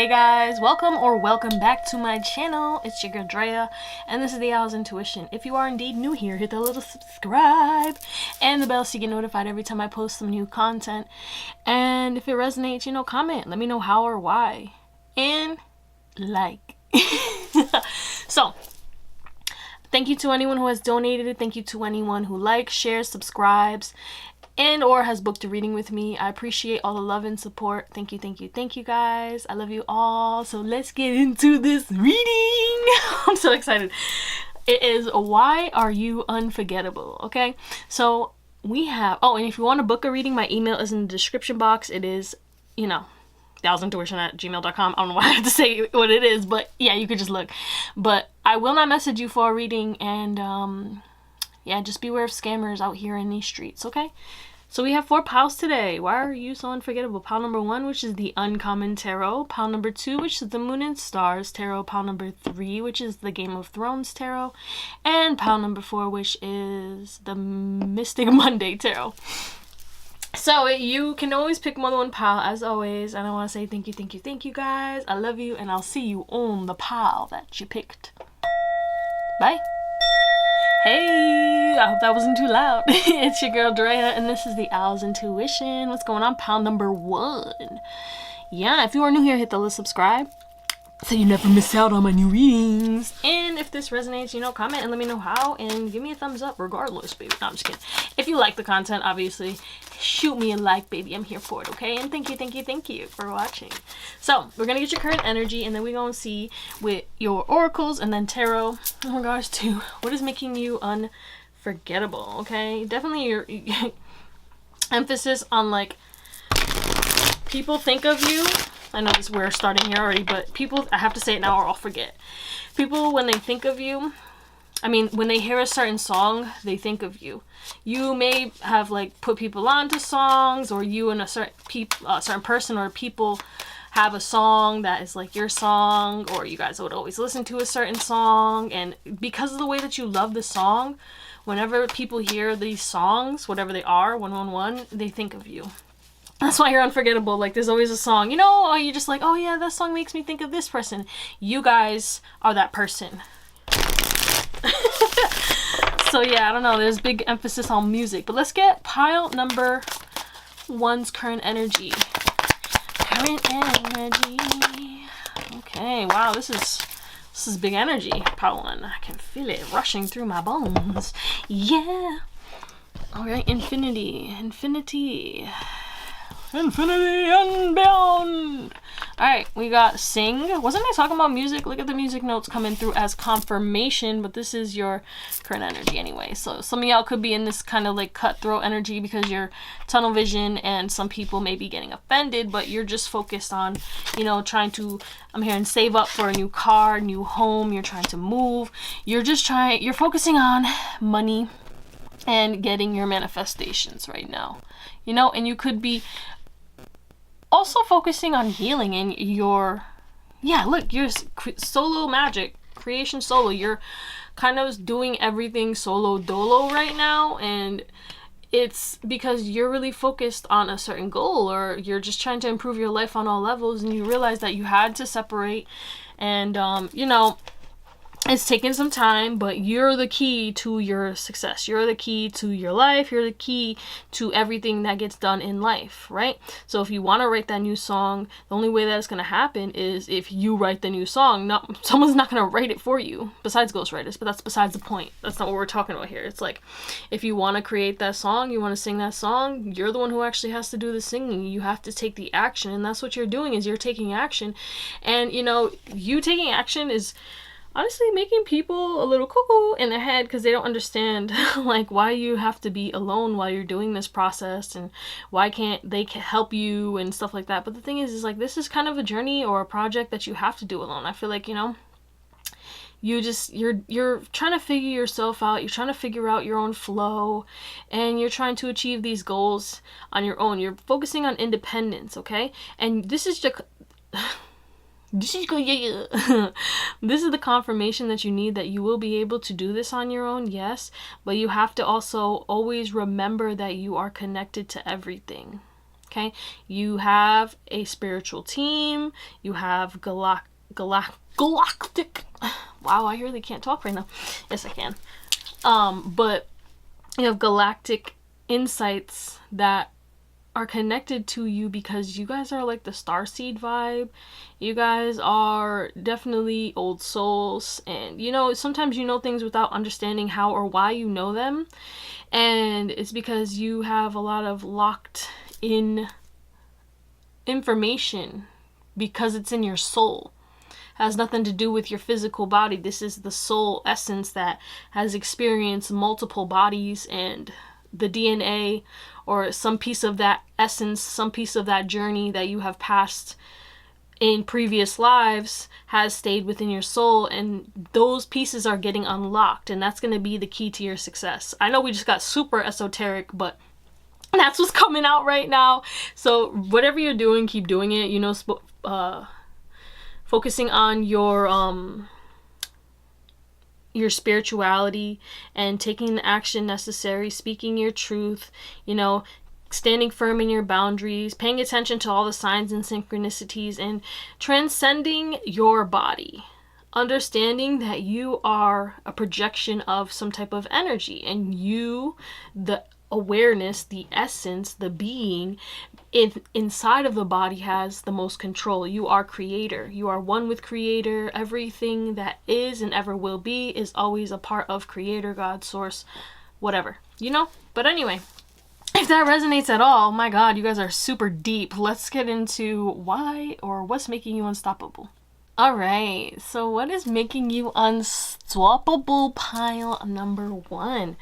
Hey guys, welcome back to my channel. It's your girl Drea, and this is the Owlsintuition. If you are indeed new here, hit that little subscribe and the bell so you get notified every time I post some new content. And if it resonates, comment. Let me know how or why. And like. So, thank you to anyone who has donated. Thank you to anyone who likes, shares, subscribes, and or has booked a reading with me. I appreciate all the love and support. Thank you guys. I love you all. So let's get into this reading. I'm so excited. It is Why Are You Unforgettable? Okay, so we have, and if you want to book a reading, my email is in the description box. It is, Theowlsintuition@gmail.com. I don't know why I have to say what it is, but yeah, you could just look. But I will not message you for a reading, and yeah, just beware of scammers out here in these streets, okay? So we have 4 piles today. Why are you so unforgettable? Pile number 1, which is the Uncommon Tarot. Pile number 2, which is the Moon and Stars Tarot. Pile number 3, which is the Game of Thrones Tarot. And pile number 4, which is the Mystic Monday Tarot. So you can always pick more than one pile, as always. And I want to say thank you guys. I love you, and I'll see you on the pile that you picked. Bye. Hey, I hope that wasn't too loud. It's your girl Drea, and this is the Owlsintuition. What's going on? Pile number 1. Yeah, if you are new here, hit the little subscribe so you never miss out on my new readings. And if this resonates, comment and let me know how, and give me a thumbs up regardless, baby. No, I'm just kidding. If you like the content, obviously, shoot me a like, baby. I'm here for it, okay? And thank you for watching. So we're gonna get your current energy, and then we're gonna see with your oracles and then tarot in regards to what is making you unforgettable. Okay, definitely your emphasis on, like, people think of you. I know this, we're starting here already, but people, I have to say it now or I'll forget. People, when they think of you, when they hear a certain song, they think of you. You may have, like, put people onto songs, or you and a certain person or people have a song that is like your song, or you guys would always listen to a certain song, and because of the way that you love the song, whenever people hear these songs, whatever they are, 111, they think of you. That's why you're unforgettable. Like, there's always a song, or you're just like, oh yeah, that song makes me think of this person. You guys are that person. So yeah, I don't know, there's big emphasis on music. But let's get pile number 1's current energy. Okay, wow, this is big energy, pile 1. I can feel it rushing through my bones. Yeah. Alright, infinity and beyond. Alright, we got sing. Wasn't I talking about music? Look at the music notes coming through as confirmation, but this is your current energy anyway. So some of y'all could be in this kind of like cutthroat energy because you're tunnel vision, and some people may be getting offended, but you're just focused on, trying to, I'm hearing, save up for a new car, new home. You're trying to move. You're focusing on money and getting your manifestations right now. And you could be also focusing on healing in your, your solo magic, creation solo. You're kind of doing everything solo dolo right now, and it's because you're really focused on a certain goal, or you're just trying to improve your life on all levels, and you realize that you had to separate, and it's taken some time, but you're the key to your success. You're the key to your life. You're the key to everything that gets done in life, right? So if you want to write that new song, the only way that it's going to happen is if you write the new song. Someone's not going to write it for you, besides ghostwriters, but that's besides the point. That's not what we're talking about here. It's like, if you want to create that song, you want to sing that song, you're the one who actually has to do the singing. You have to take the action, and that's what you're doing, is you're taking action. And, you taking action is honestly making people a little cuckoo in their head, because they don't understand like why you have to be alone while you're doing this process, and why can't they help you and stuff like that. But the thing is like, this is kind of a journey or a project that you have to do alone. I feel like, you're trying to figure yourself out. You're trying to figure out your own flow, and you're trying to achieve these goals on your own. You're focusing on independence, okay? And this is just this is the confirmation that you need, that you will be able to do this on your own, yes, but you have to also always remember that you are connected to everything. Okay, you have a spiritual team, you have galactic. Wow, I really can't talk right now. Yes, I can. But you have galactic insights that are connected to you because you guys are like the starseed vibe. You guys are definitely old souls, and you know, sometimes you know things without understanding how or why you know them, and it's because you have a lot of locked in information because it's in your soul. Has nothing to do with your physical body. This is the soul essence that has experienced multiple bodies, and the DNA or some piece of that essence, some piece of that journey that you have passed in previous lives has stayed within your soul, and those pieces are getting unlocked, and that's going to be the key to your success. I know we just got super esoteric, but that's what's coming out right now. So whatever you're doing, keep doing it. You know, focusing on your spirituality and taking the action necessary, speaking your truth, you know, standing firm in your boundaries, paying attention to all the signs and synchronicities, and transcending your body. Understanding that you are a projection of some type of energy, and you, the awareness, the essence, the being inside of the body has the most control. You are creator. You are one with creator. Everything that is and ever will be is always a part of creator, God, source, whatever, you know? But anyway, if that resonates at all, my God, you guys are super deep. Let's get into why or what's making you unstoppable. All right, so what is making you unstoppable? Pile number one.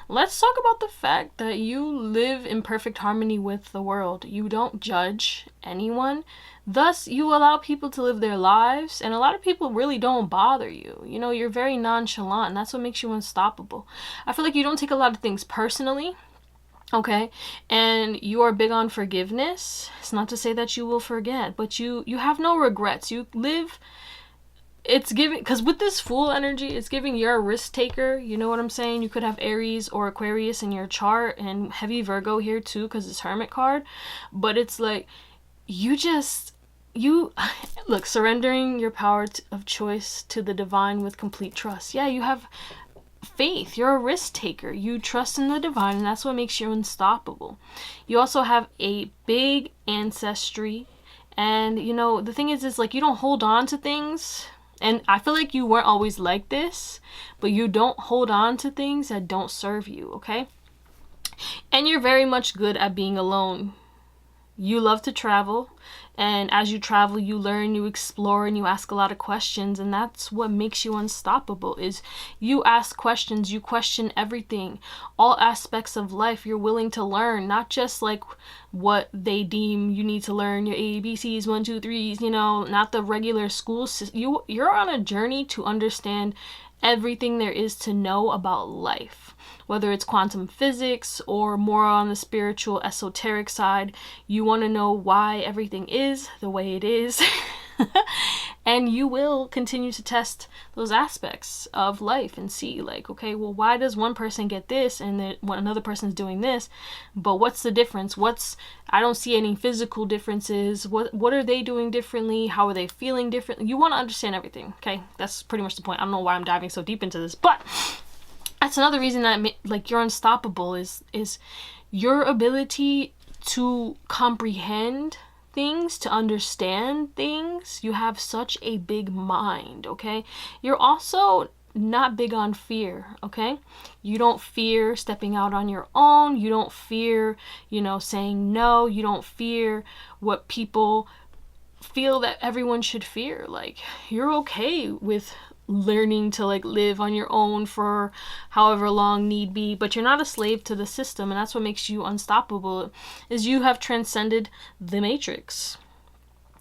Let's talk about the fact that you live in perfect harmony with the world. You don't judge anyone. Thus, you allow people to live their lives, and a lot of people really don't bother you. You know, you're very nonchalant, and that's what makes you unstoppable. I feel like you don't take a lot of things personally, okay? And you are big on forgiveness. It's not to say that you will forget, but you have no regrets. You live... It's giving, because with this Fool energy, it's giving you're a risk taker. You know what I'm saying? You could have Aries or Aquarius in your chart, and heavy Virgo here too, because it's Hermit card. But it's like, you look, surrendering your power of choice to the divine with complete trust. Yeah, you have faith. You're a risk taker. You trust in the divine, and that's what makes you unstoppable. You also have a big ancestry, and you know, the thing is like, you don't hold on to things. And I feel like you weren't always like this, but you don't hold on to things that don't serve you, okay? And you're very much good at being alone. You love to travel, and as you travel, you learn, you explore, and you ask a lot of questions, and that's what makes you unstoppable, is you ask questions, you question everything, all aspects of life. You're willing to learn, not just like what they deem you need to learn, your ABCs, 1, 2, 3s, you know, not the regular school system. You're on a journey to understand everything there is to know about life, whether it's quantum physics or more on the spiritual esoteric side. You want to know why everything is the way it is. And you will continue to test those aspects of life and see like, okay, well, why does one person get this and then when another person's doing this, but what's the difference? I don't see any physical differences. What are they doing differently? How are they feeling differently? You want to understand everything, okay? That's pretty much the point. I don't know why I'm diving so deep into this, but that's another reason that like you're unstoppable is your ability to comprehend things, to understand things. You have such a big mind, okay? You're also not big on fear, okay? You don't fear stepping out on your own. You don't fear, you know, saying no. You don't fear what people feel that everyone should fear. Like, you're okay with learning to like live on your own for however long need be, but you're not a slave to the system, and that's what makes you unstoppable, is you have transcended the matrix.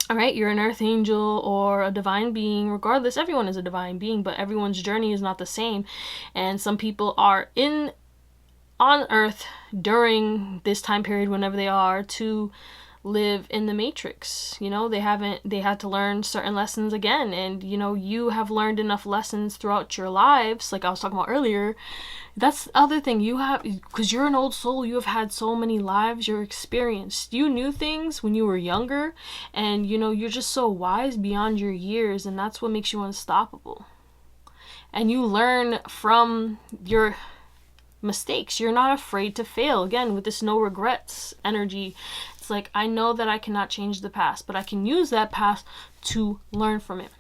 All right, you're an earth angel or a divine being. Regardless, everyone is a divine being, but everyone's journey is not the same, and some people are on earth during this time period, whenever they are, to live in the matrix. You know, they had to learn certain lessons again, and you know, you have learned enough lessons throughout your lives, like I was talking about earlier, That's the other thing you have, because you're an old soul. You have had so many lives. You're experienced. You knew things when you were younger, and you know, you're just so wise beyond your years, and that's what makes you unstoppable. And you learn from your mistakes. You're not afraid to fail. Again, with this no regrets energy, it's like, I know that I cannot change the past, but I can use that past to learn from it.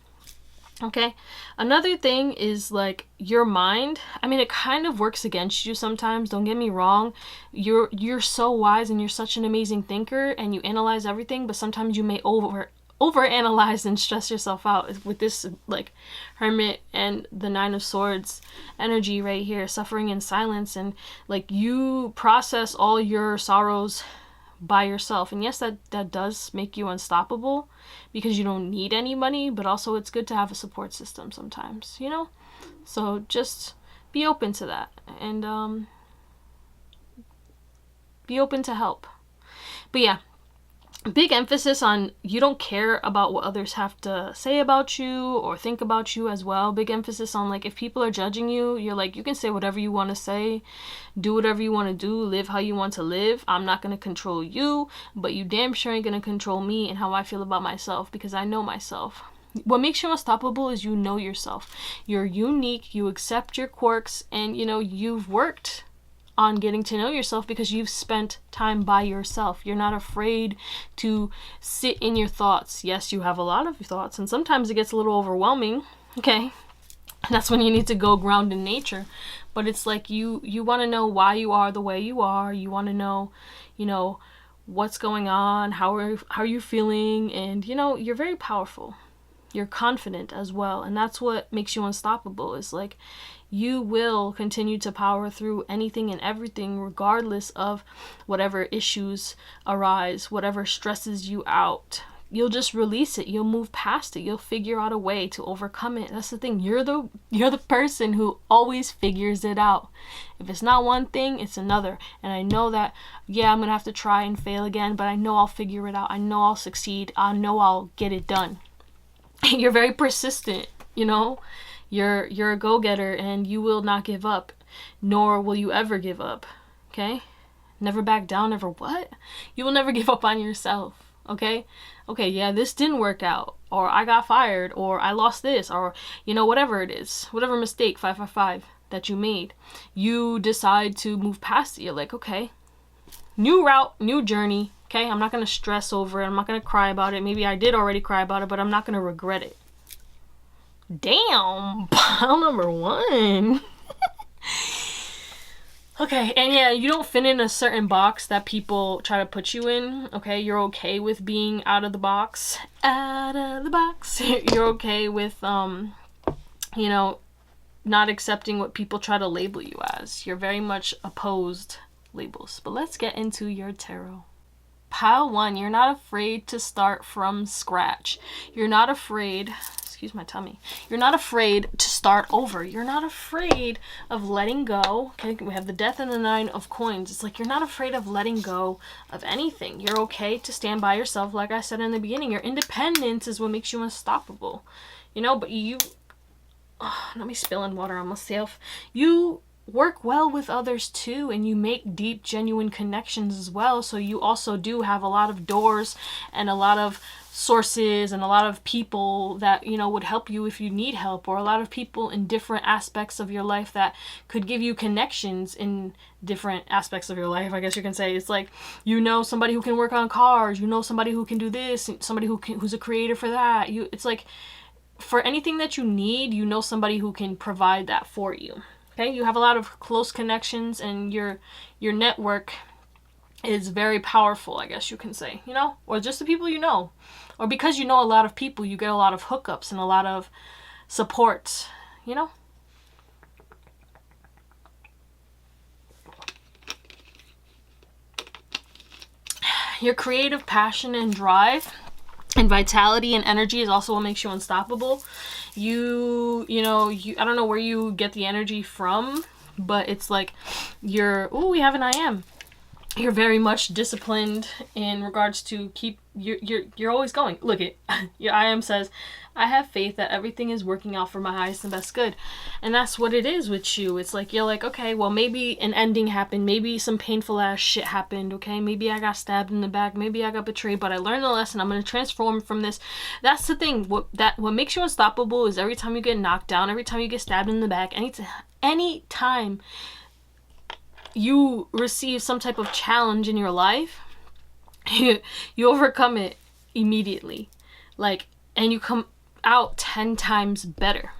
Okay, another thing is like your mind. I mean, it kind of works against you sometimes, don't get me wrong. You're so wise and you're such an amazing thinker and you analyze everything, but sometimes you may overanalyze and stress yourself out with this like Hermit and the Nine of Swords energy right here, suffering in silence, and like you process all your sorrows by yourself. And yes, that does make you unstoppable because you don't need anybody, but also it's good to have a support system sometimes, you know? So just be open to that, and be open to help. But yeah, big emphasis on you don't care about what others have to say about you or think about you as well. Big emphasis on like, if people are judging you, you're like, you can say whatever you want to say, do whatever you want to do, live how you want to live. I'm not going to control you, but you damn sure ain't going to control me and how I feel about myself, because I know myself. What makes you unstoppable is you know yourself. You're unique, you accept your quirks, and you know, you've worked on getting to know yourself because you've spent time by yourself. You're not afraid to sit in your thoughts. Yes, you have a lot of thoughts, and sometimes it gets a little overwhelming, okay? And that's when you need to go ground in nature. But it's like you want to know why you are the way you are. You want to know, you know, what's going on, how are you feeling, and you know, you're very powerful. You're confident as well, and that's what makes you unstoppable. Is like, you will continue to power through anything and everything, regardless of whatever issues arise, whatever stresses you out. You'll just release it. You'll move past it. You'll figure out a way to overcome it. That's the thing. You're the person who always figures it out. If it's not one thing, it's another. And I know that, yeah, I'm gonna have to try and fail again, but I know I'll figure it out. I know I'll succeed. I know I'll get it done. You're very persistent, you know? You're a go-getter, and you will not give up, nor will you ever give up, okay? Never back down, never what? You will never give up on yourself, okay? Okay, yeah, this didn't work out, or I got fired, or I lost this, or, you know, whatever it is, whatever mistake, 555, that you made, you decide to move past it. You're like, okay, new route, new journey, okay? I'm not going to stress over it. I'm not going to cry about it. Maybe I did already cry about it, but I'm not going to regret it. Damn, pile number 1. Okay, and yeah, you don't fit in a certain box that people try to put you in, okay? You're okay with being out of the box. Out of the box. You're okay with, you know, not accepting what people try to label you as. You're very much opposed labels. But let's get into your tarot. Pile 1, you're not afraid to start from scratch. You're not afraid, excuse my tummy, you're not afraid to start over. You're not afraid of letting go. Okay, we have the Death and the 9 of Coins. It's like, you're not afraid of letting go of anything. You're okay to stand by yourself. Like I said in the beginning, your independence is what makes you unstoppable. You know, but you, let me spilling water on myself. You work well with others too, and you make deep, genuine connections as well. So you also do have a lot of doors and a lot of sources and a lot of people that, you know, would help you if you need help, or a lot of people in different aspects of your life that could give you connections in different aspects of your life, I guess you can say. It's like, you know, somebody who can work on cars, you know, somebody who can do this, somebody who's a creator for that. It's like, for anything that you need, you know somebody who can provide that for you. Okay, you have a lot of close connections, and your network is very powerful, I guess you can say, you know, or just the people you know, or because you know a lot of people, you get a lot of hookups and a lot of support, you know. Your creative passion and drive and vitality and energy is also what makes you unstoppable. You know, I don't know where you get the energy from, but it's like we have an I am. You're very much disciplined in regards to keep you're always going. Look it, your I am says, I have faith that everything is working out for my highest and best good. And that's what it is with you. It's like, you're like, okay, well, maybe an ending happened. Maybe some painful ass shit happened. Okay. Maybe I got stabbed in the back. Maybe I got betrayed, but I learned a lesson. I'm going to transform from this. That's the thing. What makes you unstoppable is every time you get knocked down, every time you get stabbed in the back, any time you receive some type of challenge in your life, you overcome it immediately. Like, and you come out 10 times better.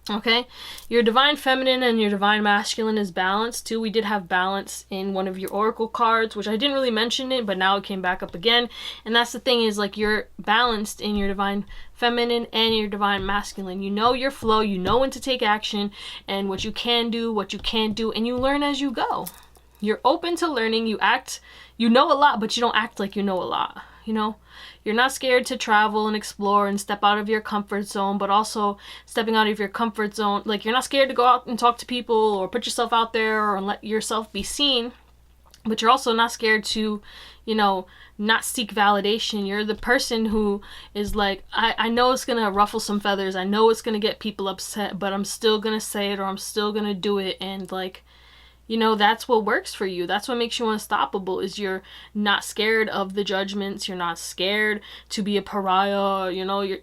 Okay, your divine feminine and your divine masculine is balanced too. We did have balance in one of your oracle cards, which I didn't really mention it, but now it came back up again. And that's the thing, is like, you're balanced in your divine feminine and your divine masculine. You know your flow, you know when to take action and what you can do, what you can't do, and you learn as you go. You're open to learning. You know a lot, but you don't act like you know a lot. You know, you're not scared to travel and explore and step out of your comfort zone, but also stepping out of your comfort zone. Like, you're not scared to go out and talk to people or put yourself out there or let yourself be seen, but you're also not scared to, you know, not seek validation. You're the person who is like, I know it's going to ruffle some feathers. I know it's going to get people upset, but I'm still going to say it, or I'm still going to do it. And like, you know, that's what works for you. That's what makes you unstoppable, is you're not scared of the judgments. You're not scared to be a pariah. You know,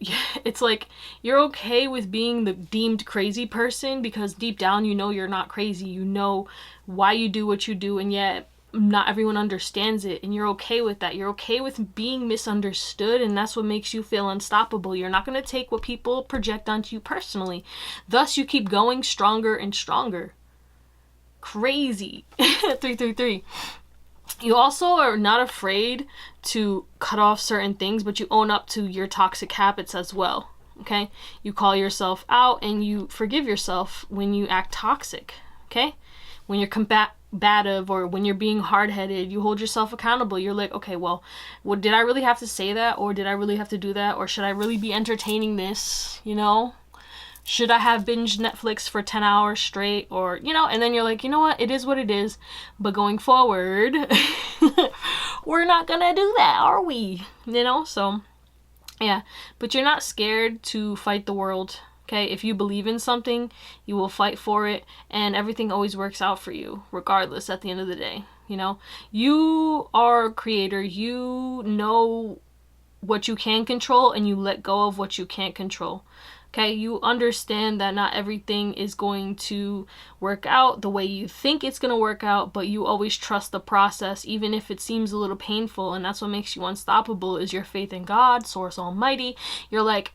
it's like, you're okay with being the deemed crazy person, because deep down, you know, you're not crazy. You know why you do what you do, and yet not everyone understands it, and you're okay with that. You're okay with being misunderstood, and that's what makes you feel unstoppable. You're not going to take what people project onto you personally. Thus, you keep going stronger and stronger. Crazy. 333. You also are not afraid to cut off certain things, but you own up to your toxic habits as well. Okay, you call yourself out and you forgive yourself when you act toxic. Okay, when you're combative or when you're being hard-headed, you hold yourself accountable. You're like, okay, well, did I really have to say that, or did I really have to do that, or should I really be entertaining this? You know, should I have binged Netflix for 10 hours straight? Or, you know, and then you're like, you know what? It is what it is. But going forward, we're not gonna do that, are we? You know, so, yeah. But you're not scared to fight the world, okay? If you believe in something, you will fight for it. And everything always works out for you, regardless, at the end of the day. You know, you are a creator. You know what you can control, and you let go of what you can't control. Okay, you understand that not everything is going to work out the way you think it's going to work out, but you always trust the process, even if it seems a little painful. And that's what makes you unstoppable, is your faith in God, Source Almighty. You're like,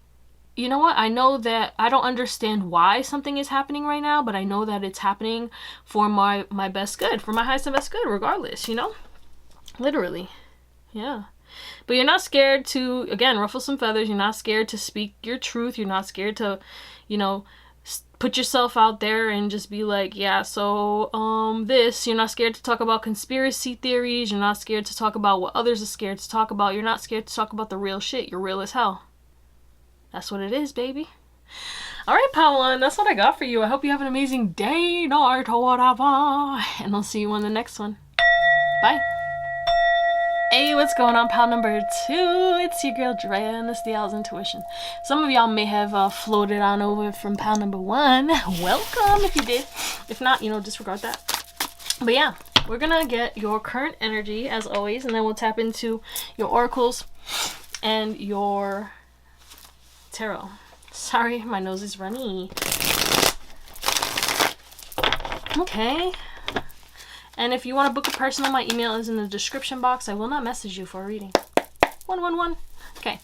you know what? I know that I don't understand why something is happening right now, but I know that it's happening for my best good, for my highest and best good, regardless, you know? Literally. Yeah. But you're not scared to, again, ruffle some feathers. You're not scared to speak your truth. You're not scared to, you know, put yourself out there and just be like, yeah, so, this. You're not scared to talk about conspiracy theories. You're not scared to talk about what others are scared to talk about. You're not scared to talk about the real shit. You're real as hell. That's what it is, baby. All right, Pal1, that's what I got for you. I hope you have an amazing day, night, or whatever. And I'll see you on the next one. Bye. Hey, what's going on, pal number 2? It's your girl Drea, and it's Theowlsintuition. Some of y'all may have floated on over from pal number 1. Welcome if you did. If not, you know, disregard that. But yeah, we're gonna get your current energy as always, and then we'll tap into your oracles and your tarot. Sorry, my nose is runny. Okay. And if you want to book a personal, my email is in the description box. I will not message you for a reading. 111. Okay.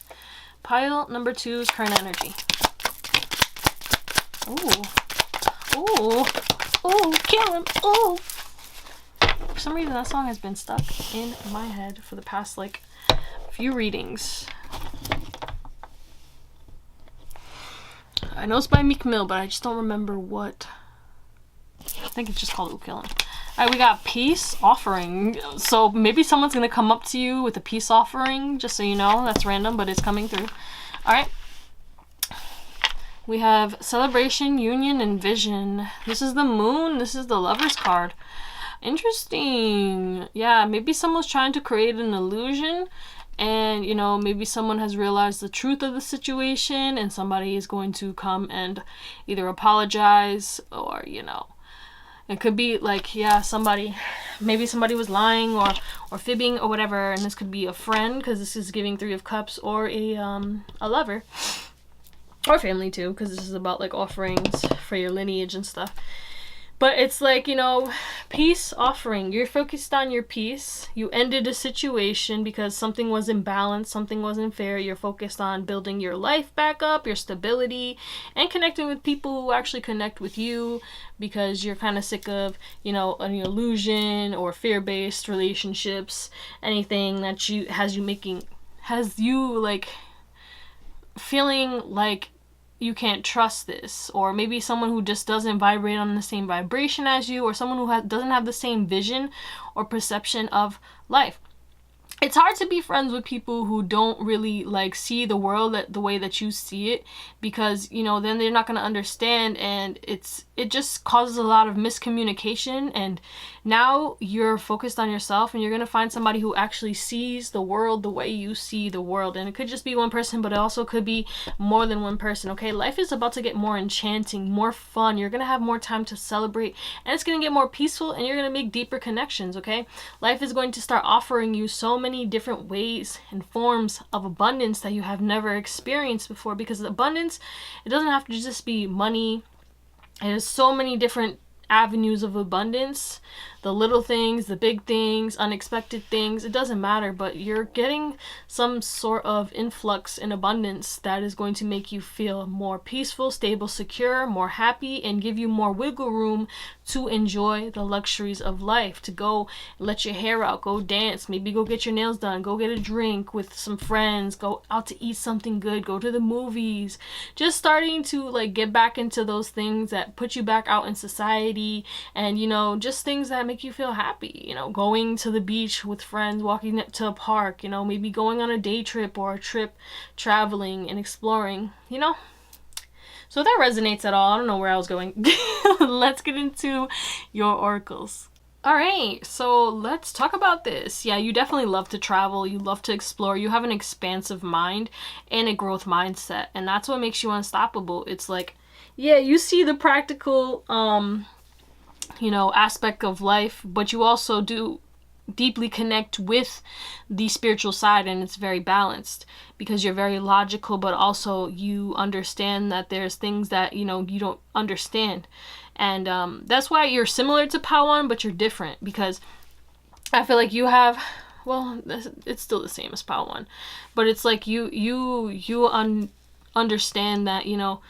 Pile number 2's current energy. Ooh. Ooh. Ooh. Kill him. Ooh. For some reason, that song has been stuck in my head for the past, like, few readings. I know it's by Meek Mill, but I just don't remember what. I think it's just called Ooh, Kill Him. Alright, we got peace offering. So maybe someone's gonna come up to you with a peace offering, just so you know. That's random, but it's coming through. Alright. We have celebration, union, and vision. This is the moon. This is the Lover's card. Interesting. Yeah, maybe someone's trying to create an illusion, and you know, maybe someone has realized the truth of the situation, and somebody is going to come and either apologize, or you know, it could be like, yeah, maybe somebody was lying or fibbing or whatever, and this could be a friend, because this is giving Three of Cups, or a lover, or family too, because this is about like offerings for your lineage and stuff. But it's like, you know, peace offering. You're focused on your peace. You ended a situation because something was imbalanced, something wasn't fair. You're focused on building your life back up, your stability, and connecting with people who actually connect with you, because you're kind of sick of, you know, an illusion or fear-based relationships, anything that has you like feeling like you can't trust this, or maybe someone who just doesn't vibrate on the same vibration as you, or someone who doesn't have the same vision or perception of life. It's hard to be friends with people who don't really like see the world the way that you see it, because you know, then they're not going to understand, and it just causes a lot of miscommunication, and now you're focused on yourself, and you're going to find somebody who actually sees the world the way you see the world. And it could just be one person, but it also could be more than one person. Okay, life is about to get more enchanting, more fun. You're going to have more time to celebrate, and it's going to get more peaceful, and you're going to make deeper connections. Okay, life is going to start offering you so many different ways and forms of abundance that you have never experienced before, because abundance, it doesn't have to just be money. There's so many different avenues of abundance, the little things, the big things, unexpected things, it doesn't matter, but you're getting some sort of influx in abundance that is going to make you feel more peaceful, stable, secure, more happy, and give you more wiggle room to enjoy the luxuries of life, to go let your hair out, go dance, maybe go get your nails done, go get a drink with some friends, go out to eat something good, go to the movies, just starting to like get back into those things that put you back out in society, and you know, just things that make you feel happy, you know, going to the beach with friends, walking to a park, you know, maybe going on a day trip or a trip, traveling and exploring, you know. So if that resonates at all, I don't know where I was going. Let's get into your oracles. All right, so let's talk about this. Yeah, you definitely love to travel, you love to explore, you have an expansive mind and a growth mindset, and that's what makes you unstoppable. It's like, yeah, you see the practical you know, aspect of life, but you also do deeply connect with the spiritual side, and it's very balanced, because you're very logical, but also you understand that there's things that, you know, you don't understand. And that's why you're similar to Pawan, but you're different, because I feel like you have, well, it's still the same as Pawan, but it's like you understand that, you know,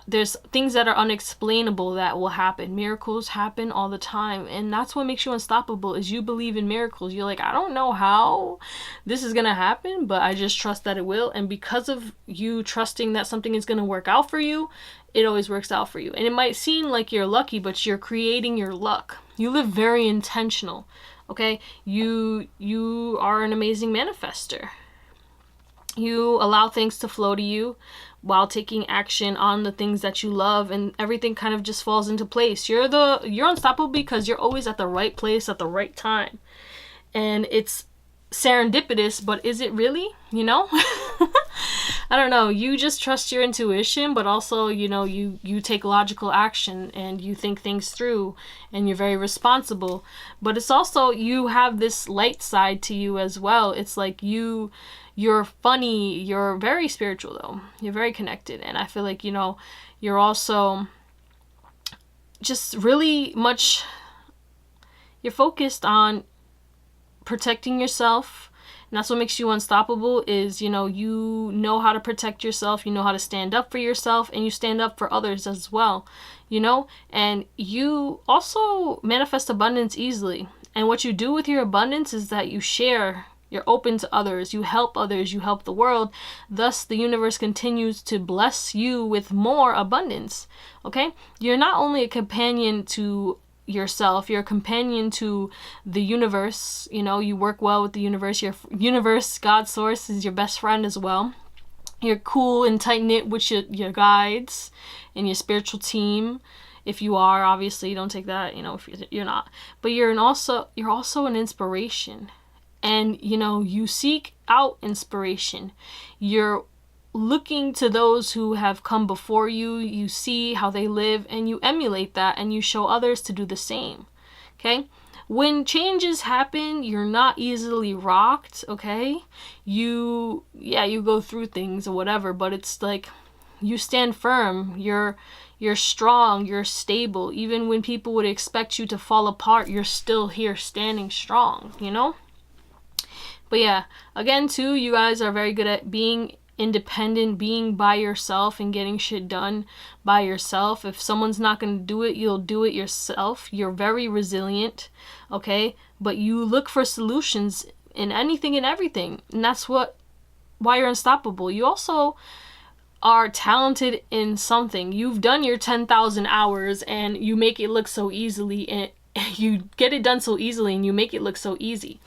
there's things that are unexplainable that will happen. Miracles happen all the time, and that's what makes you unstoppable, is you believe in miracles. You're like, I don't know how this is gonna happen, but I just trust that it will. And because of you trusting that something is gonna work out for you, it always works out for you. And it might seem like you're lucky, but you're creating your luck. You live very intentional. Okay, you are an amazing manifester. You allow things to flow to you while taking action on the things that you love, and everything kind of just falls into place. You're unstoppable because you're always at the right place at the right time. And it's serendipitous, but is it really? You know? I don't know. You just trust your intuition, but also, you know, you take logical action, and you think things through, and you're very responsible. But it's also, you have this light side to you as well. It's like you're funny, you're very spiritual though, you're very connected, and I feel like, you know, you're also just really much, you're focused on protecting yourself, and that's what makes you unstoppable, is, you know how to protect yourself, you know how to stand up for yourself, and you stand up for others as well, you know. And you also manifest abundance easily, and what you do with your abundance is that you share. You're open to others, you help the world. Thus, the universe continues to bless you with more abundance, okay? You're not only a companion to yourself, you're a companion to the universe. You know, you work well with the universe. Your universe, God source, is your best friend as well. You're cool and tight-knit with your guides and your spiritual team. If you are, obviously, don't take that, you know, if you're not. But you're also an inspiration. And, you know, you seek out inspiration. You're looking to those who have come before you. You see how they live and you emulate that and you show others to do the same. Okay? When changes happen, you're not easily rocked, okay? You go through things or whatever, but it's like you stand firm. You're strong, you're stable. Even when people would expect you to fall apart, you're still here standing strong, you know? But yeah, again, too, you guys are very good at being independent, being by yourself and getting shit done by yourself. If someone's not going to do it, you'll do it yourself. You're very resilient, okay? But you look for solutions in anything and everything. And that's why you're unstoppable. You also are talented in something. You've done your 10,000 hours and you make it look so easily, and you get it done so easily and you make it look so easy.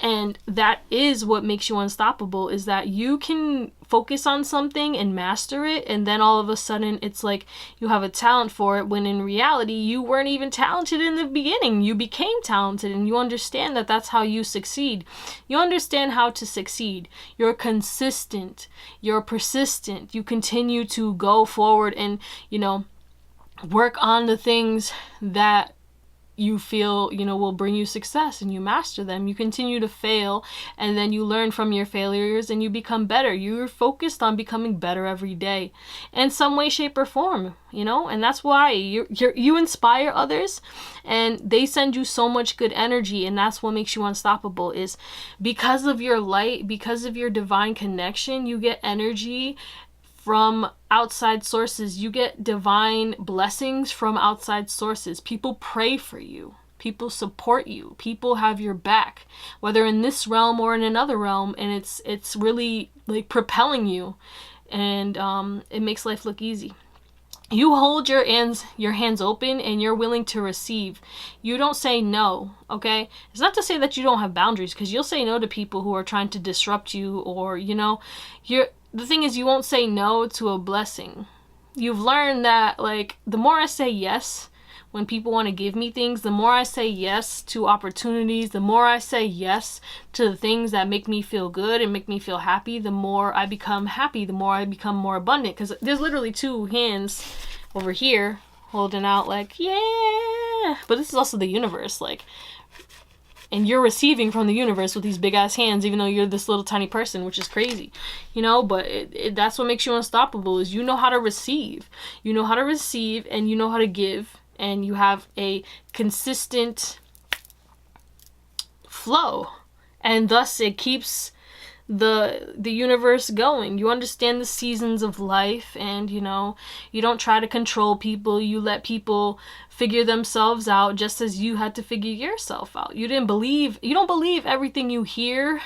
And that is what makes you unstoppable, is that you can focus on something and master it, and then all of a sudden it's like you have a talent for it, when in reality you weren't even talented in the beginning. You became talented, and you understand that that's how you succeed. You understand how to succeed. You're consistent. You're persistent. You continue to go forward and, you know, work on the things that you feel, you know, will bring you success, and you master them. You continue to fail, and then you learn from your failures and you become better. You're focused on becoming better every day in some way, shape, or form, you know, and that's why you inspire others, and they send you so much good energy, and that's what makes you unstoppable, is because of your light, because of your divine connection, you get energy from outside sources. You get divine blessings from outside sources. People pray for you. People support you. People have your back, whether in this realm or in another realm, and it's really like propelling you, and it makes life look easy. You hold your hands open, and you're willing to receive. You don't say no, okay? It's not to say that you don't have boundaries, because you'll say no to people who are trying to disrupt you, or, you know, the thing is, you won't say no to a blessing. You've learned that, like, the more I say yes when people want to give me things, the more I say yes to opportunities, the more I say yes to the things that make me feel good and make me feel happy, the more I become happy, the more I become more abundant. Because there's literally two hands over here holding out, like, yeah. But this is also the universe, like, and you're receiving from the universe with these big ass hands, even though you're this little tiny person, which is crazy, you know. But that's what makes you unstoppable, is you know how to receive. You know how to receive, and you know how to give, and you have a consistent flow, and thus it keeps the universe going. You understand the seasons of life, and, you know, you don't try to control people. You let people figure themselves out, just as you had to figure yourself out. You don't believe everything you hear.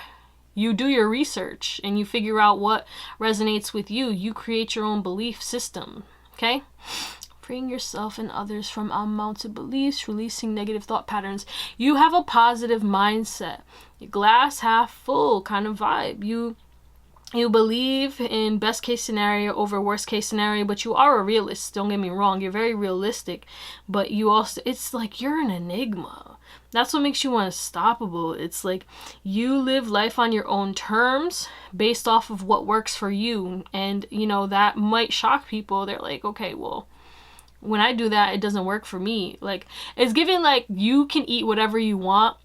You do your research and you figure out what resonates with you. You create your own belief system, okay? Freeing yourself and others from unwanted beliefs, releasing negative thought patterns. You have a positive mindset, glass half full kind of vibe. You believe in best case scenario over worst case scenario, but you are a realist. Don't get me wrong. You're very realistic, but you also, it's like you're an enigma. That's what makes you unstoppable. It's like you live life on your own terms based off of what works for you. And, you know, that might shock people. They're like, okay, well, when I do that, it doesn't work for me. Like, it's given like you can eat whatever you want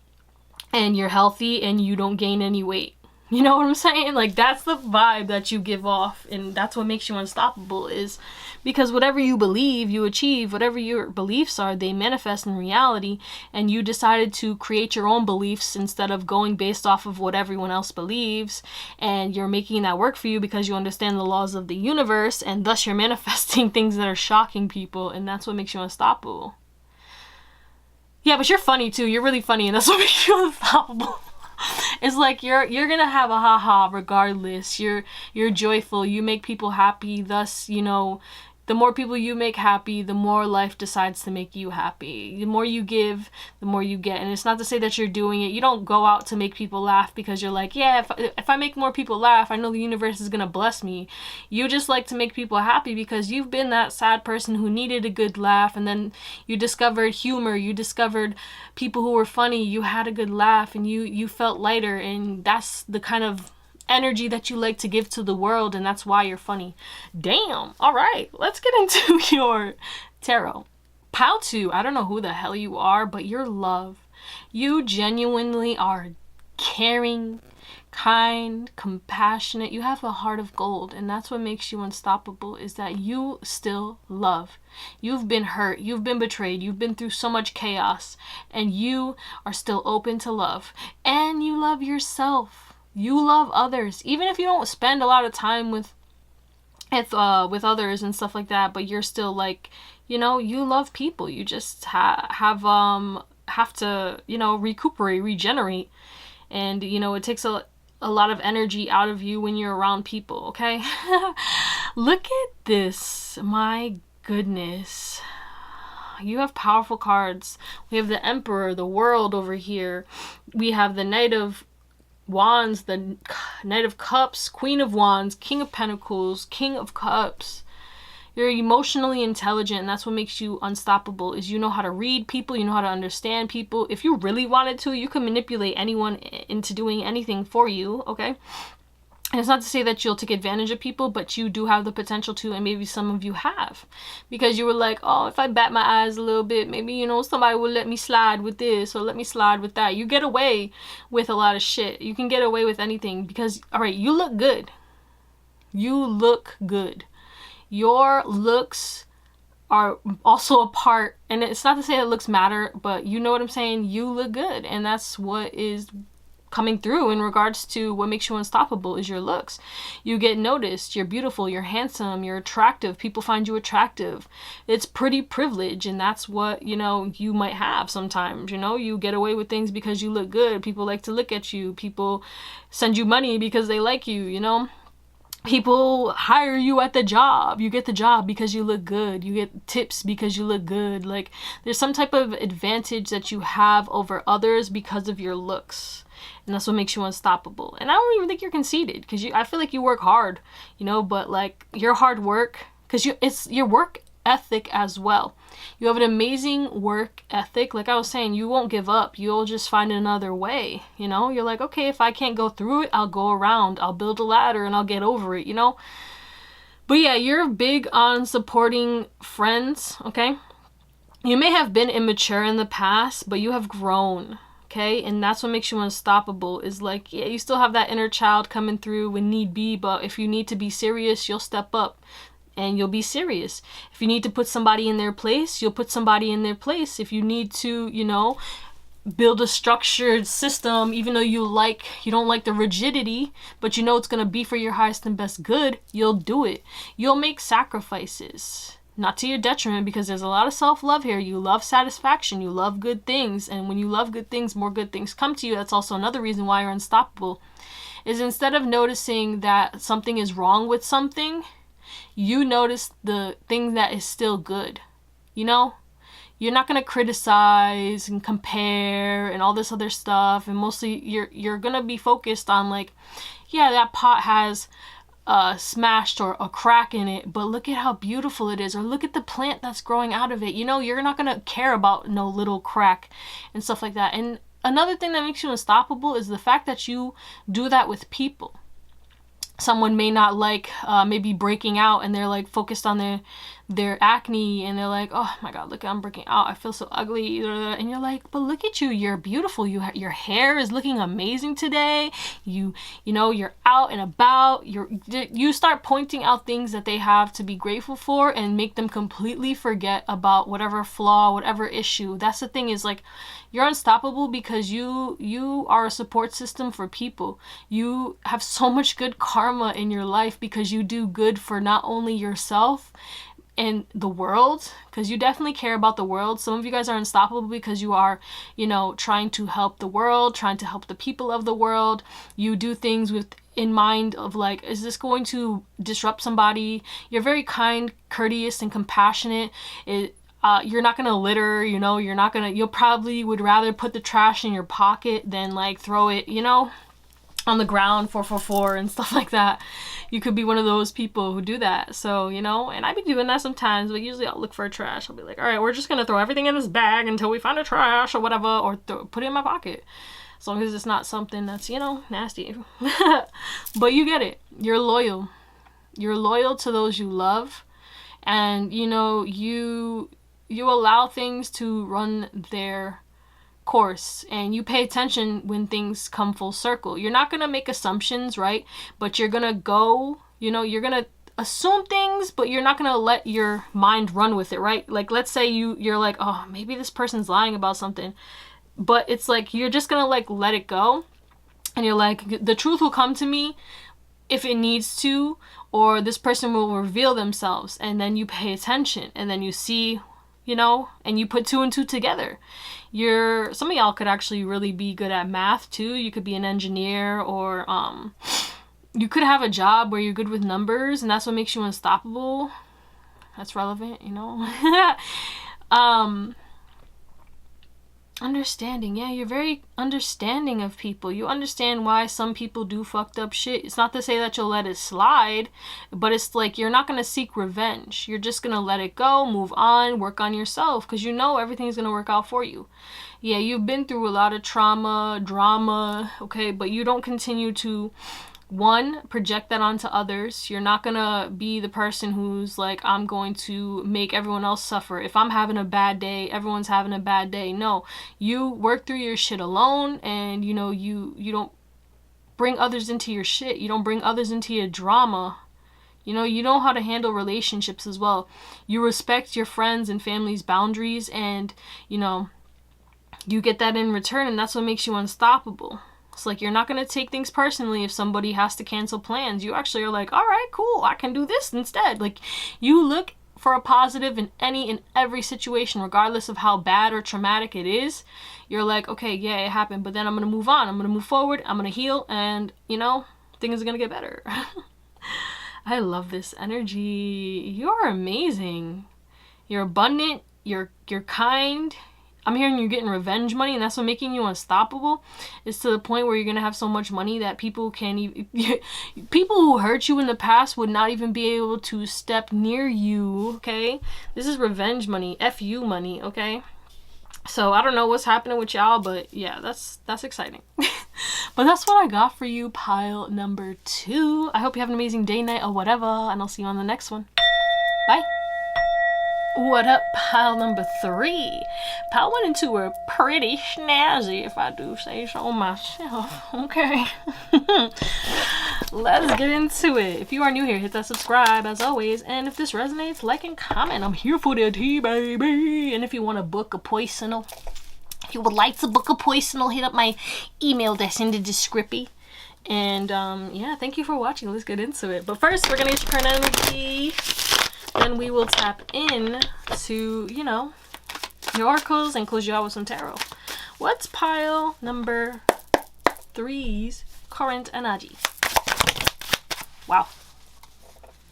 and you're healthy and you don't gain any weight. You know what I'm saying? Like, that's the vibe that you give off, and that's what makes you unstoppable, is because whatever you believe, you achieve. Whatever your beliefs are, they manifest in reality, and you decided to create your own beliefs instead of going based off of what everyone else believes, and you're making that work for you because you understand the laws of the universe, and thus you're manifesting things that are shocking people, and that's what makes you unstoppable. Yeah, but you're funny too. You're really funny, and that's what makes you unstoppable. It's like you're gonna have a haha regardless. You're joyful. You make people happy. Thus, you know, the more people you make happy, the more life decides to make you happy. The more you give, the more you get. And it's not to say that you're doing it. You don't go out to make people laugh because you're like, yeah, if I make more people laugh, I know the universe is going to bless me. You just like to make people happy because you've been that sad person who needed a good laugh, and then you discovered humor, you discovered people who were funny, you had a good laugh, and you felt lighter, and that's the kind of energy that you like to give to the world, and that's why you're funny. Damn. All right, let's get into your tarot. Pile 2, I don't know who the hell you are, but your love. You genuinely are caring, kind, compassionate. You have a heart of gold, and that's what makes you unstoppable, is that you still love. You've been hurt, you've been betrayed, you've been through so much chaos, and you are still open to love. And you love yourself. You love others, even if you don't spend a lot of time with others and stuff like that, but you're still like, you know, you love people. You just have to, you know, recuperate, regenerate, and you know, it takes a lot of energy out of you when you're around people. Okay. Look at this, my goodness. You have powerful cards. We have the Emperor, the World over here. We have the Knight of Wands, the Knight of Cups, Queen of Wands, King of Pentacles, King of Cups. You're emotionally intelligent, and that's what makes you unstoppable, is you know how to read people, you know how to understand people. If you really wanted to, you can manipulate anyone into doing anything for you, okay? And it's not to say that you'll take advantage of people, but you do have the potential to, and maybe some of you have. Because you were like, oh, if I bat my eyes a little bit, maybe, you know, somebody will let me slide with this or let me slide with that. You get away with a lot of shit. You can get away with anything because, all right, you look good. You look good. Your looks are also a part, and it's not to say that looks matter, but you know what I'm saying? You look good, and that's what is coming through in regards to what makes you unstoppable is your looks. You get noticed, you're beautiful, you're handsome, you're attractive, people find you attractive. It's pretty privilege, and that's what, you know, you might have sometimes. You know, you get away with things because you look good. People like to look at you. People send you money because they like you, you know. People hire you at the job. You get the job because you look good. You get tips because you look good. Like, there's some type of advantage that you have over others because of your looks. And that's what makes you unstoppable. And I don't even think you're conceited, because I feel like you work hard, you know, but like your hard work, because it's your work ethic as well. You have an amazing work ethic. Like I was saying, you won't give up. You'll just find another way, you know. You're like, okay, if I can't go through it, I'll go around. I'll build a ladder and I'll get over it, you know. But yeah, you're big on supporting friends, okay? You may have been immature in the past, but you have grown. Okay, and that's what makes you unstoppable, is like, yeah, you still have that inner child coming through when need be, but if you need to be serious, you'll step up and you'll be serious. If you need to put somebody in their place, you'll put somebody in their place. If you need to, you know, build a structured system, even though you don't like the rigidity, but you know it's going to be for your highest and best good, you'll do it. You'll make sacrifices. Not to your detriment, because there's a lot of self-love here. You love satisfaction. You love good things. And when you love good things, more good things come to you. That's also another reason why you're unstoppable. Is instead of noticing that something is wrong with something, you notice the thing that is still good. You know? You're not going to criticize and compare and all this other stuff. And mostly you're going to be focused on like, yeah, that pot has smashed or a crack in it, but look at how beautiful it is, or look at the plant that's growing out of it. You know, you're not gonna care about no little crack and stuff like that. And another thing that makes you unstoppable is the fact that you do that with people. Someone may not like maybe breaking out, and they're like focused on their acne, and they're like, oh my god, look, I'm breaking out, I feel so ugly, and you're like, but look at you, you're beautiful, your hair is looking amazing today, you know, you're out and about, you start pointing out things that they have to be grateful for and make them completely forget about whatever flaw, whatever issue. That's the thing, is like, you're unstoppable because you are a support system for people. You have so much good karma in your life because you do good for not only yourself in the world, because you definitely care about the world. Some of you guys are unstoppable because you are, you know, trying to help the world, trying to help the people of the world. You do things with in mind of like, is this going to disrupt somebody? You're very kind, courteous, and compassionate. You're not gonna litter, you know, you'll probably would rather put the trash in your pocket than like throw it, you know, on the ground 444 and stuff like that. You could be one of those people who do that. So, you know, and I be doing that sometimes, but usually I'll look for a trash. I'll be like, all right, we're just gonna throw everything in this bag until we find a trash or whatever, or put it in my pocket. As long as it's not something that's, you know, nasty. But you get it. You're loyal. You're loyal to those you love. And, you know, you allow things to run their course, and you pay attention when things come full circle. You're not gonna make assumptions, right? But you're gonna go, you know, you're gonna assume things, but you're not gonna let your mind run with it, right? Like, let's say you're like, oh, maybe this person's lying about something, but it's like you're just gonna like let it go, and you're like, the truth will come to me if it needs to, or this person will reveal themselves, and then you pay attention, and then you see, you know, and you put two and two together. Some of y'all could actually really be good at math too. You could be an engineer, or you could have a job where you're good with numbers, and that's what makes you unstoppable. That's relevant, you know. Understanding, yeah, you're very understanding of people. You understand why some people do fucked up shit. It's not to say that you'll let it slide, but it's like you're not gonna seek revenge. You're just gonna let it go, move on, work on yourself, because you know everything's gonna work out for you. Yeah, you've been through a lot of trauma, drama, okay, but you don't continue to, one, project that onto others. You're not gonna be the person who's like, I'm going to make everyone else suffer. If I'm having a bad day, everyone's having a bad day. No, you work through your shit alone, and you know, you don't bring others into your shit. You don't bring others into your drama. You know how to handle relationships as well. You respect your friends and family's boundaries, and you know, you get that in return, and that's what makes you unstoppable. It's like you're not going to take things personally if somebody has to cancel plans. You actually are like, all right, cool, I can do this instead. Like, you look for a positive in any and every situation, regardless of how bad or traumatic it is. You're like, okay, yeah, it happened, but then I'm going to move on. I'm going to move forward. I'm going to heal, and, you know, things are going to get better. I love this energy. You're amazing. You're abundant. You're kind. I'm hearing you're getting revenge money, and that's what making you unstoppable. It's to the point where you're gonna have so much money that people can't even people who hurt you in the past would not even be able to step near you. Okay, this is revenge money, FU money. Okay, so I don't know what's happening with y'all, but yeah, that's exciting. But that's what I got for you, pile number 2. I hope you have an amazing day, night, or whatever, and I'll see you on the next one. Bye. What up, pile number 3? Pile went into a pretty snazzy, if I do say so myself. Okay. Let's get into it. If you are new here, hit that subscribe as always. And if this resonates, like and comment. I'm here for the tea, baby. And if you want to book a personal, if you would like to book a personal, hit up my email that's in the description. And yeah, thank you for watching. Let's get into it. But first, we're going to get your current energy. Then we will tap in to, you know, your oracles and close you out with some tarot. What's pile number 3's current energy? Wow.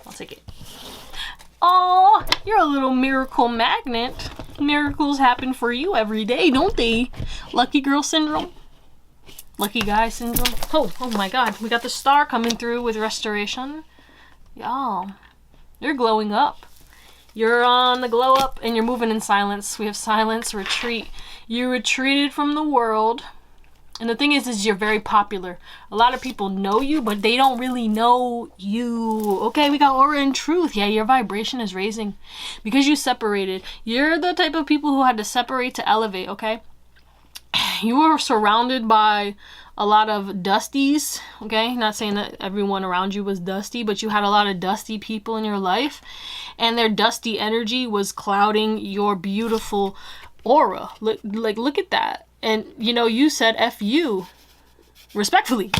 I'll take it. Oh, you're a little miracle magnet. Miracles happen for you every day, don't they? Lucky girl syndrome. Lucky guy syndrome. Oh my God. We got the star coming through with restoration. Y'all. You're glowing up. You're on the glow up, and you're moving in silence. We have silence, retreat. You retreated from the world. And the thing is you're very popular. A lot of people know you, but they don't really know you. Okay, we got aura and truth. Yeah, your vibration is raising because you separated. You're the type of people who had to separate to elevate, okay? You were surrounded by a lot of dusties, okay? Not saying that everyone around you was dusty, but you had a lot of dusty people in your life, and their dusty energy was clouding your beautiful aura. Look at that. And, you know, you said F you, respectfully.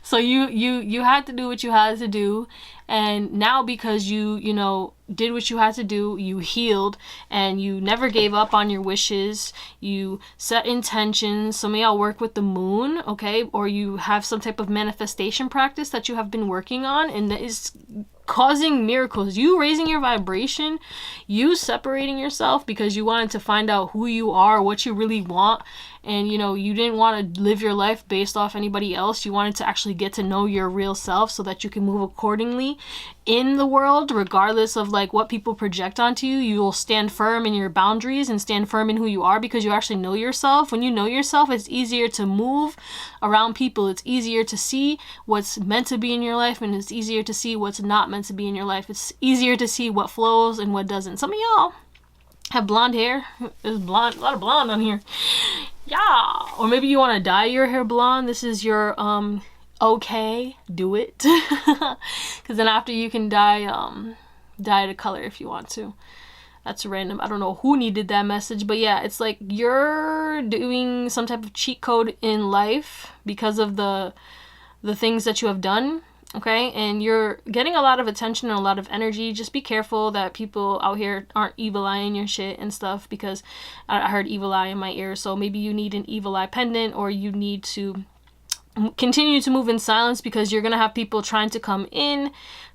So you had to do what you had to do, and now because you know did what you had to do, you healed, and you never gave up on your wishes. You set intentions. Some of y'all work with the moon, okay, or you have some type of manifestation practice that you have been working on, and that is causing miracles. You raising your vibration, you separating yourself because you wanted to find out who you are, what you really want, and you know you didn't want to live your life based off anybody else. You wanted to actually get to know your real self so that you can move accordingly in the world, regardless of like what people project onto you. You will stand firm in your boundaries and stand firm in who you are because you actually know yourself. When you know yourself, it's easier to move around people. It's easier to see what's meant to be in your life, and it's easier to see what's not meant to be in your life. It's easier to see what flows and what doesn't. Some of y'all have blonde hair. There's blonde, a lot of blonde on here. Yeah. Or maybe you want to dye your hair blonde. This is your okay, do it. Because then after you can dye it a color if you want to. That's random. I don't know who needed that message, but yeah, it's like you're doing some type of cheat code in life because of the things that you have done. Okay, and you're getting a lot of attention and a lot of energy. Just be careful that people out here aren't evil eyeing your shit and stuff, because I heard evil eye in my ear. So maybe you need an evil eye pendant, or you need to continue to move in silence because you're gonna have people trying to come in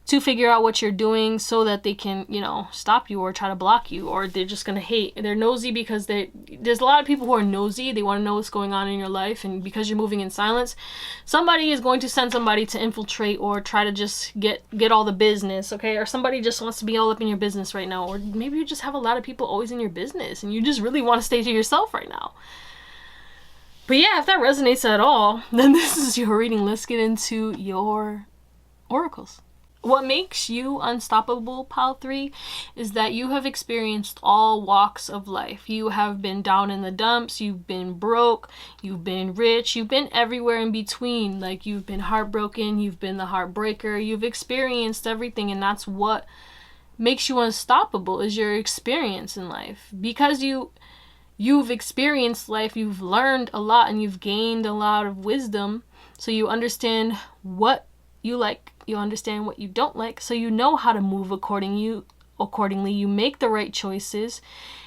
to figure out what you're doing so that they can, you know, stop you or try to block you, or they're just gonna hate. They're nosy because there's a lot of people who are nosy. They want to know what's going on in your life, and because you're moving in silence, somebody is going to send somebody to infiltrate or try to just get all the business, okay? Or somebody just wants to be all up in your business right now, or maybe you just have a lot of people always in your business and you just really want to stay to yourself right now. But yeah, if that resonates at all, then this is your reading. Let's get into your oracles. What makes you unstoppable, Pile 3, is that you have experienced all walks of life. You have been down in the dumps, you've been broke, you've been rich, you've been everywhere in between. Like, you've been heartbroken, you've been the heartbreaker, you've experienced everything, and that's what makes you unstoppable, is your experience in life. Because you've experienced life, you've learned a lot, and you've gained a lot of wisdom, so you understand what you like, you understand what you don't like, so you know how to move accordingly. You make the right choices,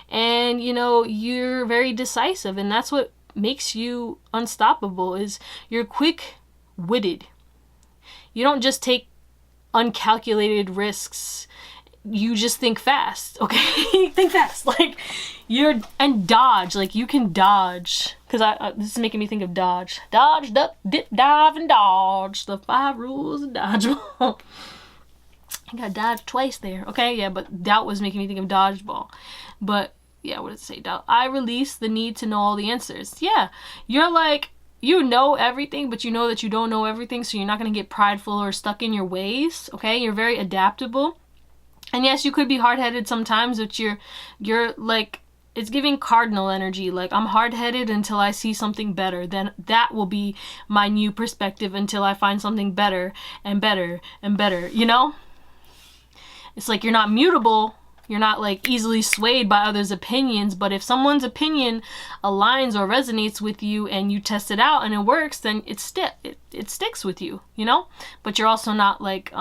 and you know you're very decisive, and that's what makes you unstoppable, is you're quick-witted. You don't just take uncalculated risks. You just think fast, okay? Think fast, like and dodge, like you can dodge, because this is making me think of dodge, duck, dip, dive, and dodge, the 5 rules of dodgeball. I got dodge twice there, okay? Yeah, but doubt was making me think of dodgeball. But yeah, what did it say? Doubt. I release the need to know all the answers. Yeah, you're like, you know everything, but you know that you don't know everything, so you're not gonna get prideful or stuck in your ways, okay? You're very adaptable. And yes, you could be hard-headed sometimes, but you're like, it's giving cardinal energy. Like, I'm hard-headed until I see something better. Then that will be my new perspective until I find something better and better and better, you know? It's like you're not mutable. You're not like easily swayed by others' opinions, but if someone's opinion aligns or resonates with you and you test it out and it works, then it sticks with you, you know? But you're also not like,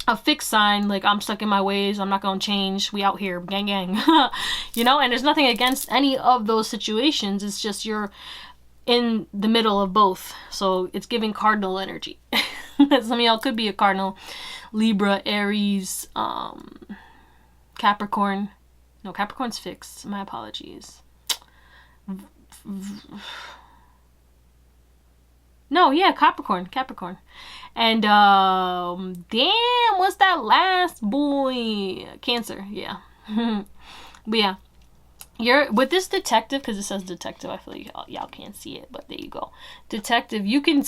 a fixed sign, like I'm stuck in my ways, I'm not gonna change, we out here, gang gang. You know, and there's nothing against any of those situations, it's just you're in the middle of both, so it's giving cardinal energy. Some of y'all could be a cardinal, Libra, Aries, Capricorn. No, Capricorn's fixed, my apologies. No, yeah, Capricorn. And, damn, what's that last boy? Cancer, yeah. But yeah, you're, with this detective, because it says detective, I feel like y'all can't see it, but there you go. Detective, you can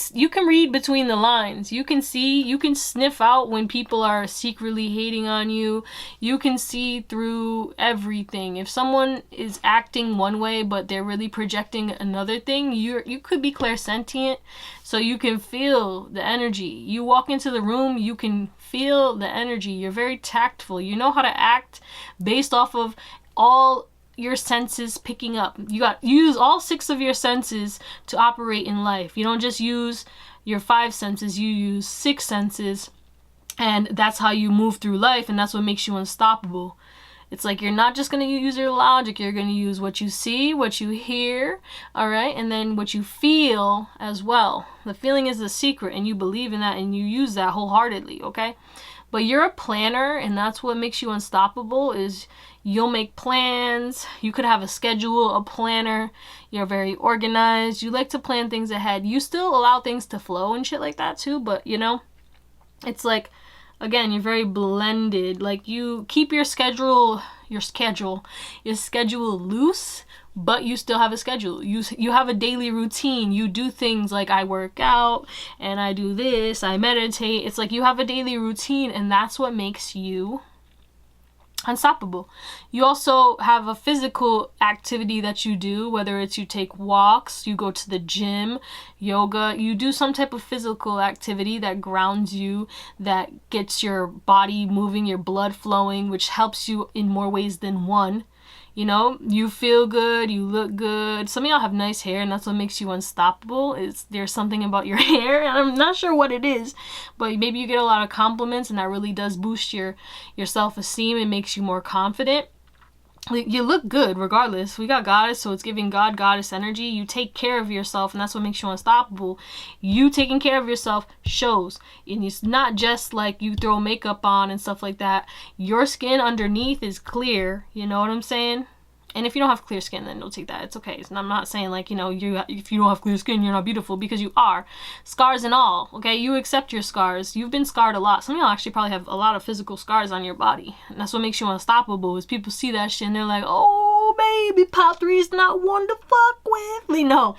read between the lines. You can see, you can sniff out when people are secretly hating on you. You can see through everything. If someone is acting one way, but they're really projecting another thing, you could be clairsentient, so you can feel the energy. You walk into the room, you can feel the energy. You're very tactful. You know how to act based off of all your senses picking up. You use all 6 of your senses to operate in life. You don't just use your 5 senses, you use 6 senses, and that's how you move through life, and that's what makes you unstoppable. It's like you're not just going to use your logic, you're going to use what you see, what you hear, all right? And then what you feel as well. The feeling is the secret, and you believe in that, and you use that wholeheartedly, okay? But you're a planner, and that's what makes you unstoppable, is you'll make plans. You could have a schedule, a planner. You're very organized. You like to plan things ahead. You still allow things to flow and shit like that too, but you know, it's like, again, you're very blended. Like, you keep your schedule loose, but you still have a schedule. You have a daily routine. You do things like, I work out and I do this, I meditate. It's like you have a daily routine, and that's what makes you unstoppable. You also have a physical activity that you do, whether it's you take walks, you go to the gym, yoga, you do some type of physical activity that grounds you, that gets your body moving, your blood flowing, which helps you in more ways than one. You know, you feel good, you look good. Some of y'all have nice hair, and that's what makes you unstoppable. There's something about your hair, and I'm not sure what it is, but maybe you get a lot of compliments, and that really does boost your self-esteem. It makes you more confident. You look good regardless. We got goddess, so it's giving goddess energy. You take care of yourself, and that's what makes you unstoppable. You taking care of yourself shows, and it's not just like you throw makeup on and stuff like that. Your skin underneath is clear, you know what I'm saying? And if you don't have clear skin, then don't take that. It's okay. I'm not saying like, you know, if you don't have clear skin, you're not beautiful, because you are. Scars and all, okay? You accept your scars. You've been scarred a lot. Some of y'all actually probably have a lot of physical scars on your body. And that's what makes you unstoppable, is people see that shit and they're like, oh, baby, Pop 3's not one to fuck with. No,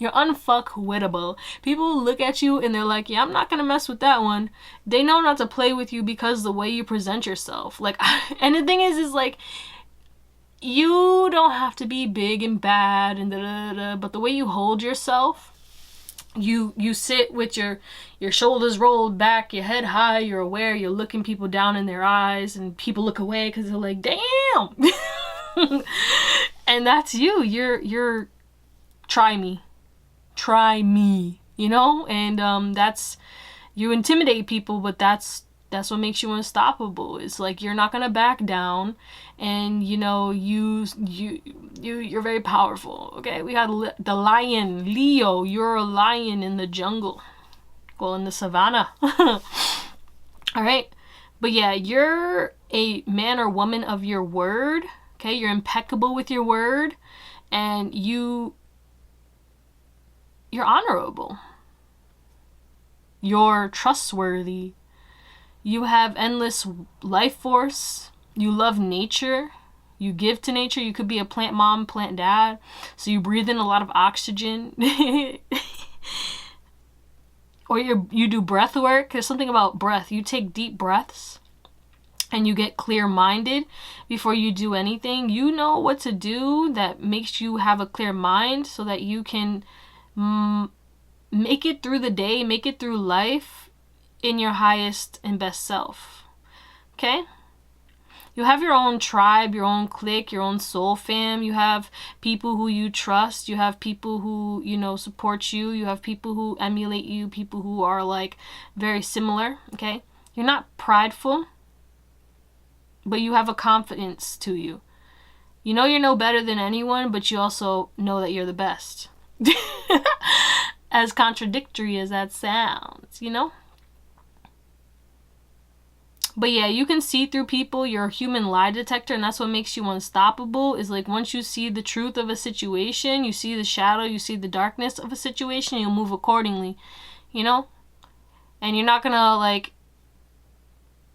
you're unfuckwittable. People look at you and they're like, yeah, I'm not going to mess with that one. They know not to play with you because the way you present yourself. Like, and the thing is like, you don't have to be big and bad and da-da-da, but the way you hold yourself, you sit with your shoulders rolled back, your head high, you're aware, you're looking people down in their eyes, and people look away because they're like, damn. And that's you. You're try me, you know? And that's, you intimidate people, but that's what makes you unstoppable. It's like you're not gonna back down, and you know, you're very powerful. Okay, we had the lion, Leo. You're a lion in the jungle, well, in the savannah. All right, but yeah, you're a man or woman of your word. Okay, you're impeccable with your word, and you're honorable. You're trustworthy. You have endless life force. You love nature. You give to nature. You could be a plant mom, plant dad. So you breathe in a lot of oxygen. Or you do breath work. There's something about breath. You take deep breaths and you get clear-minded before you do anything. You know what to do that makes you have a clear mind, so that you can make it through the day, make it through life in your highest and best self. Okay? You have your own tribe, your own clique, your own soul fam. You have people who you trust. You have people who, you know, support you. You have people who emulate you, people who are like very similar. Okay? You're not prideful, but you have a confidence to you. You know you're no better than anyone, but you also know that you're the best. As contradictory as that sounds, you know? But yeah, you can see through people. You're a human lie detector, and that's what makes you unstoppable. Is like, once you see the truth of a situation, you see the shadow, you see the darkness of a situation, you'll move accordingly, you know? And you're not gonna like,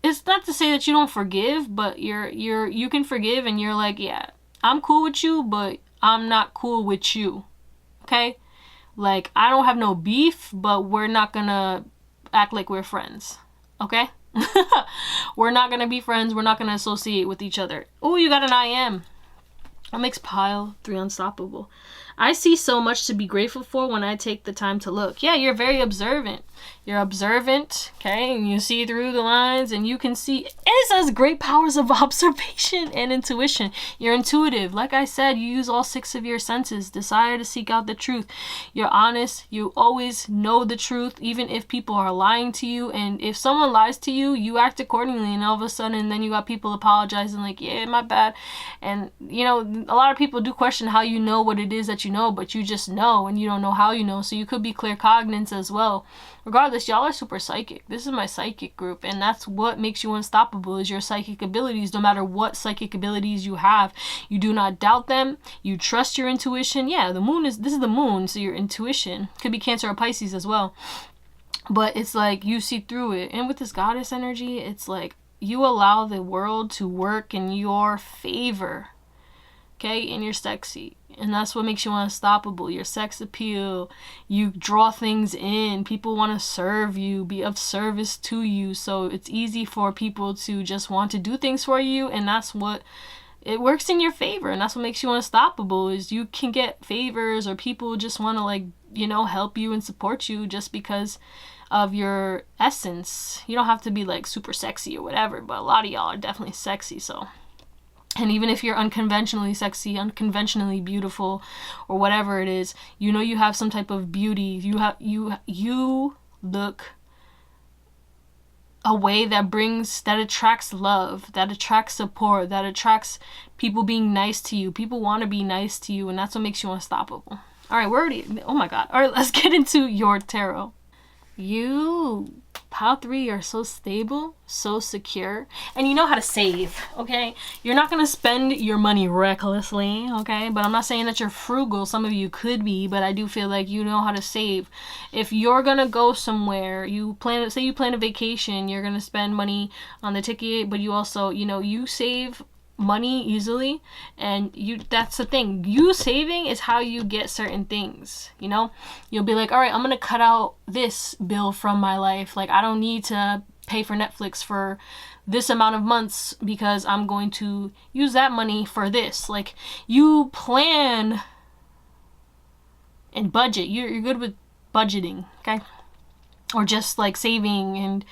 it's not to say that you don't forgive, but you can forgive, and you're like, yeah, I'm cool with you, but I'm not cool with you. Okay? Like, I don't have no beef, but we're not gonna act like we're friends. Okay? We're not gonna be friends. We're not gonna associate with each other. Oh, you got an I am. That makes pile 3 unstoppable. I see so much to be grateful for when I take the time to look. Yeah, you're very observant. You're observant, okay? And you see through the lines and you can see. And it says great powers of observation and intuition. You're intuitive. Like I said, you use all 6 of your senses. Desire to seek out the truth. You're honest. You always know the truth, even if people are lying to you. And if someone lies to you, you act accordingly. And all of a sudden, then you got people apologizing like, yeah, my bad. And, you know, a lot of people do question how you know what it is that you know, but you just know and you don't know how you know. So you could be claircognizant as well. Regardless, y'all are super psychic. This is my psychic group, and that's what makes you unstoppable, is your psychic abilities. No matter what psychic abilities you have, you do not doubt them. You trust your intuition. Yeah, this is the moon, so your intuition could be Cancer or Pisces as well. But it's like you see through it. And with this goddess energy, it's like you allow the world to work in your favor. Okay, and you're sexy. And that's what makes you unstoppable. Your sex appeal. You draw things in. People want to serve you, be of service to you. So it's easy for people to just want to do things for you. And that's what, it works in your favor. And that's what makes you unstoppable, is you can get favors, or people just want to, like, you know, help you and support you just because of your essence. You don't have to be like super sexy or whatever, but a lot of y'all are definitely sexy. So, and even if you're unconventionally sexy, unconventionally beautiful, or whatever it is, you know, you have some type of beauty. You look a way that attracts love, that attracts support, that attracts people being nice to you. People want to be nice to you, and that's what makes you unstoppable. All right, oh my God. All right, let's get into your tarot. You, pile 3, are so stable, so secure, and you know how to save, okay? You're not going to spend your money recklessly, okay? But I'm not saying that you're frugal. Some of you could be, but I do feel like you know how to save. If you're going to go somewhere, say you plan a vacation, you're going to spend money on the ticket, but you also, you know, you save money easily, and that's the thing. You saving is how you get certain things, you know? You'll be like, all right, I'm gonna cut out this bill from my life. Like, I don't need to pay for Netflix for this amount of months because I'm going to use that money for this. Like, you plan and budget. You're good with budgeting, okay? Or just like saving. And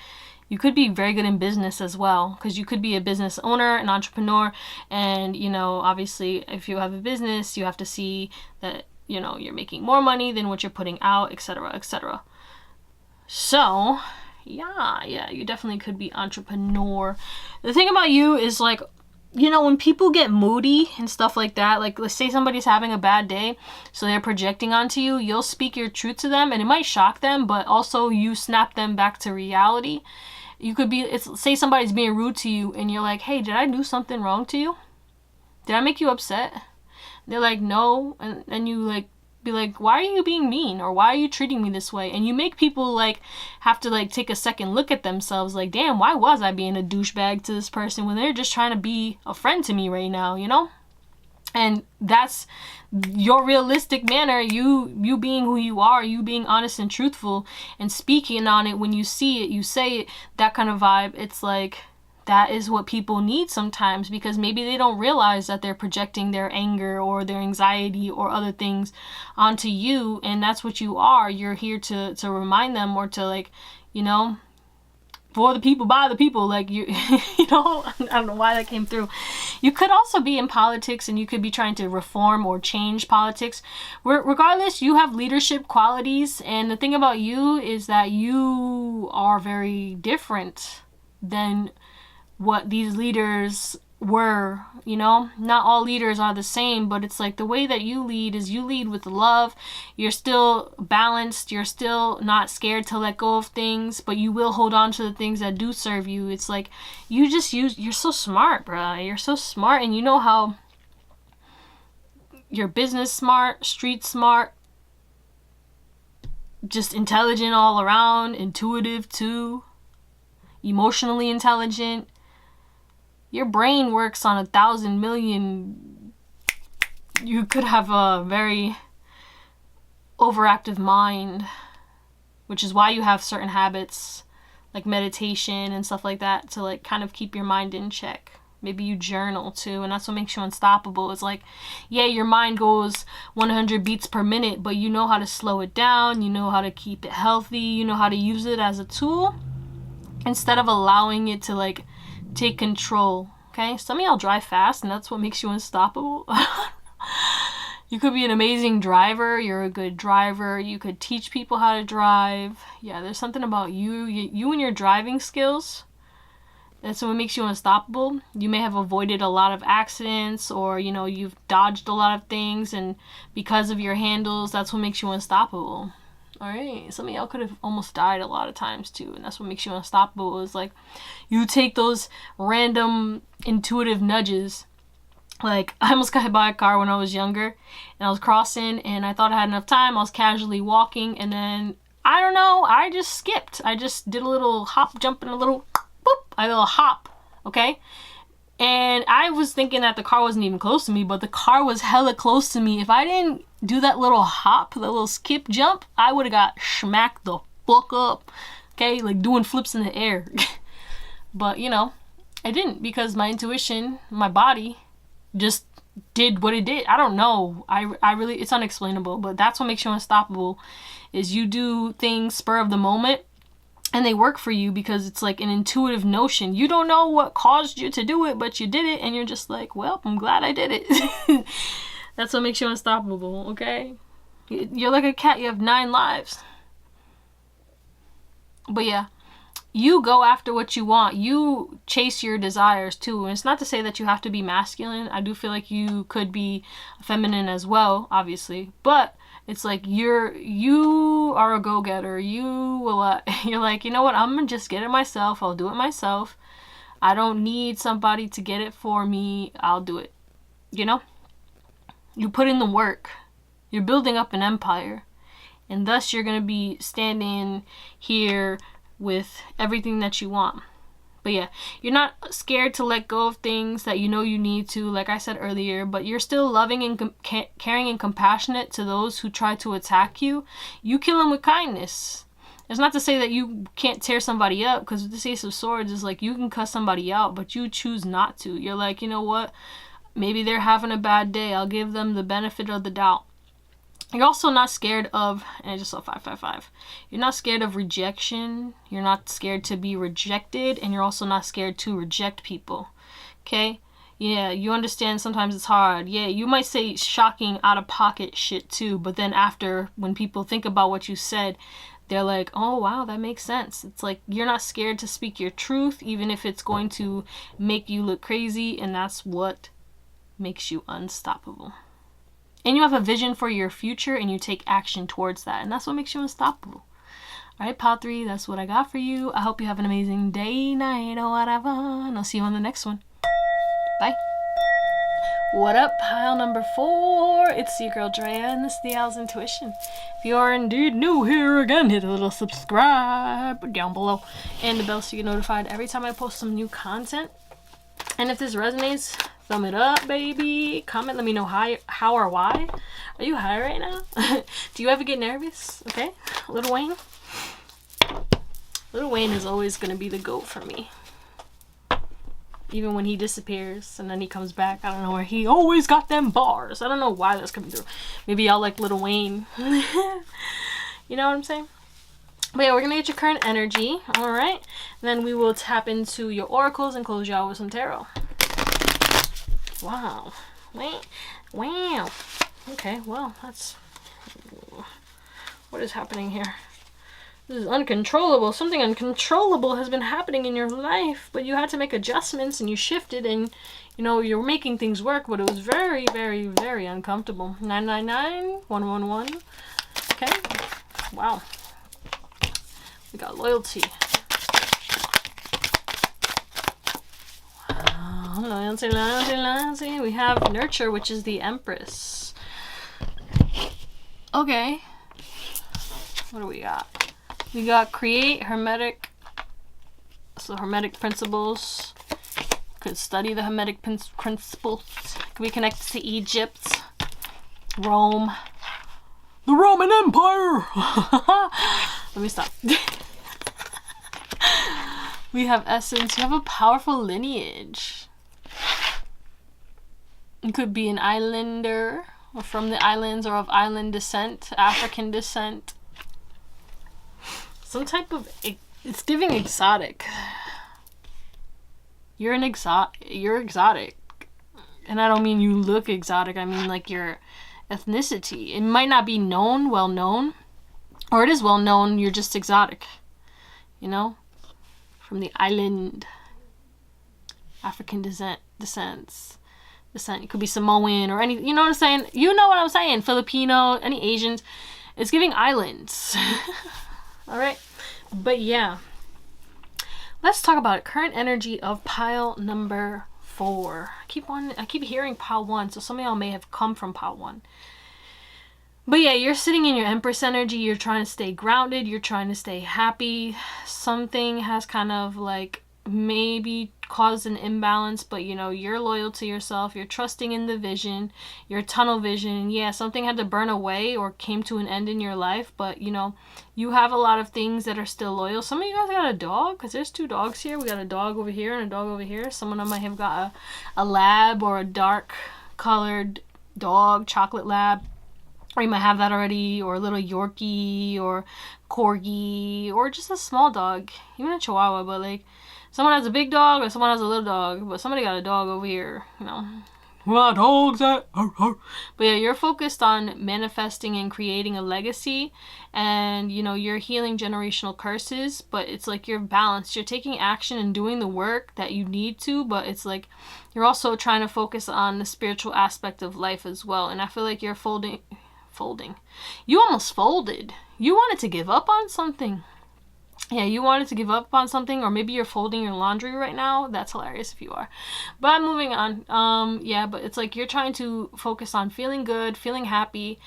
you could be very good in business as well, because you could be a business owner, an entrepreneur, and, you know, obviously if you have a business, you have to see that, you know, you're making more money than what you're putting out, etc., etc. So, yeah, you definitely could be entrepreneur. The thing about you is, like, you know, when people get moody and stuff like that, like, let's say somebody's having a bad day, so they're projecting onto you, you'll speak your truth to them, and it might shock them, but also you snap them back to reality. You could be, say somebody's being rude to you, and you're like, hey, did I do something wrong to you? Did I make you upset? They're like, no. And you, like, be like, why are you being mean? Or why are you treating me this way? And you make people, like, have to, like, take a second look at themselves, like, damn, why was I being a douchebag to this person when they're just trying to be a friend to me right now, you know? And that's your realistic manner, you being who you are, you being honest and truthful and speaking on it when you see it, you say it, that kind of vibe. It's like, that is what people need sometimes, because maybe they don't realize that they're projecting their anger or their anxiety or other things onto you, and that's what you are. You're here to remind them, or to, like, you know, for the people, by the people, like, you know, I don't know why that came through. You could also be in politics, and you could be trying to reform or change politics. Regardless, you have leadership qualities, and the thing about you is that you are very different than what these leaders were, you know? Not all leaders are the same, but it's like the way that you lead is you lead with love. You're still balanced. You're still not scared to let go of things, but you will hold on to the things that do serve you. It's like you're so smart, bruh. You're so smart, and you know how you're business smart, street smart, just intelligent all around, intuitive too, emotionally intelligent. Your brain works on 1,000 million. You could have a very overactive mind, which is why you have certain habits like meditation and stuff like that, to, like, kind of keep your mind in check. Maybe you journal too, and that's what makes you unstoppable. It's like, yeah, your mind goes 100 beats per minute, but you know how to slow it down, you know how to keep it healthy, you know how to use it as a tool instead of allowing it to like take control. Okay, some of y'all drive fast and that's what makes you unstoppable. You could be an amazing driver, you're a good driver, you could teach people how to drive. Yeah, there's something about you and your driving skills. That's what makes you unstoppable. You may have avoided a lot of accidents, or you know, you've dodged a lot of things, and because of your handles, that's what makes you unstoppable. All right, some of y'all could have almost died a lot of times too, and that's what makes you unstoppable. Is like you take those random intuitive nudges. Like, I almost got hit by a car when I was younger, and I was crossing, and I thought I had enough time. I was casually walking, and then I don't know, I just skipped. I just did a little hop, jump, and a little boop, a little hop, okay? And I was thinking that the car wasn't even close to me, but the car was hella close to me. If I didn't do that little hop, that little skip jump, I would have got smacked the fuck up, okay? Like doing flips in the air. But, you know, I didn't, because my intuition, my body, just did what it did. I don't know. I really, it's unexplainable, but that's what makes you unstoppable, is you do things spur of the moment, and they work for you because it's like an intuitive notion. You don't know what caused you to do it, but you did it, and you're just like, well, I'm glad I did it. That's what makes you unstoppable, okay? You're like a cat. You have 9 lives. But yeah, you go after what you want. You chase your desires too. And it's not to say that you have to be masculine. I do feel like you could be feminine as well, obviously. But it's like you are a go-getter. You're like, you know what? I'm gonna just get it myself. I'll do it myself. I don't need somebody to get it for me. I'll do it. You know? You put in the work. You're building up an empire. And thus you're gonna be standing here with everything that you want. But yeah, you're not scared to let go of things that you know you need to, like I said earlier, but you're still loving and caring and compassionate to those who try to attack you. You kill them with kindness. It's not to say that you can't tear somebody up, because this Ace of Swords is like, you can cuss somebody out, but you choose not to. You're like, you know what? Maybe they're having a bad day. I'll give them the benefit of the doubt. You're also not scared of, and I just saw 555. You're not scared of rejection. You're not scared to be rejected, and you're also not scared to reject people. Okay? Yeah, you understand sometimes it's hard. Yeah, you might say shocking, out of pocket shit too, but then after, when people think about what you said, they're like, oh wow, that makes sense. It's like, you're not scared to speak your truth, even if it's going to make you look crazy, and that's what makes you unstoppable. And you have a vision for your future, and you take action towards that. And that's what makes you unstoppable. All right, pile 3, that's what I got for you. I hope you have an amazing day, night, or whatever. And I'll see you on the next one. Bye. What up, pile number 4? It's your girl Drea, and this is Theowlsintuition. If you are indeed new here again, hit a little subscribe down below and the bell so you get notified every time I post some new content. And if this resonates, thumb it up, baby. Comment, let me know how or why. Are you high right now? Do you ever get nervous? Okay, Lil Wayne. Lil Wayne is always gonna be the GOAT for me. Even when he disappears and then he comes back, I don't know where he always got them bars. I don't know why that's coming through. Maybe y'all like Lil Wayne. You know what I'm saying? But yeah, we're gonna get your current energy, all right? And then we will tap into your oracles and close you out with some tarot. Wow. Wow. Okay, well, that's... What is happening here? This is uncontrollable. Something uncontrollable has been happening in your life, but you had to make adjustments and you shifted and, you know, you're making things work, but it was very, very, very uncomfortable. 999, 111. Okay. Wow. We got loyalty. Wow. Loyalty, loyalty, loyalty. We have nurture, which is the Empress. Okay. What do we got? We got create, hermetic. So hermetic principles. Could study the hermetic principles. Could be connected to Egypt, Rome, the Roman Empire. Let me stop. We have essence. You have a powerful lineage. You could be an islander, or from the islands, or of island descent, African descent. Some type of, it's giving exotic. You're exotic. And I don't mean you look exotic, I mean like your ethnicity. It might not be well known, or it is well known, you're just exotic. You know? From the island. African descent. You could be Samoan or any, you know what I'm saying? You know what I'm saying? Filipino, any Asians. It's giving islands. All right. But yeah. Let's talk about it. Current energy of pile number 4. I keep hearing pile 1, so some of y'all may have come from pile 1. But yeah, you're sitting in your Empress energy. You're trying to stay grounded. You're trying to stay happy. Something has kind of like maybe caused an imbalance, but you know, you're loyal to yourself. You're trusting in the vision, your tunnel vision. Yeah, something had to burn away or came to an end in your life, but you know, you have a lot of things that are still loyal. Some of you guys got a dog, because there's 2 dogs here. We got a dog over here and a dog over here. Some of them might have got a lab or a dark colored dog, chocolate lab. Or you might have that already, or a little Yorkie, or Corgi, or just a small dog, even a Chihuahua. But like, someone has a big dog, or someone has a little dog, but somebody got a dog over here, you know. Where dogs at? But yeah, you're focused on manifesting and creating a legacy, and you know, you're healing generational curses, but it's like you're balanced. You're taking action and doing the work that you need to, but it's like you're also trying to focus on the spiritual aspect of life as well. And I feel like you're folding. You almost folded. You wanted to give up on something. Yeah, you wanted to give up on something, or maybe you're folding your laundry right now. That's hilarious if you are. But moving on. Yeah, but it's like you're trying to focus on feeling good, feeling happy,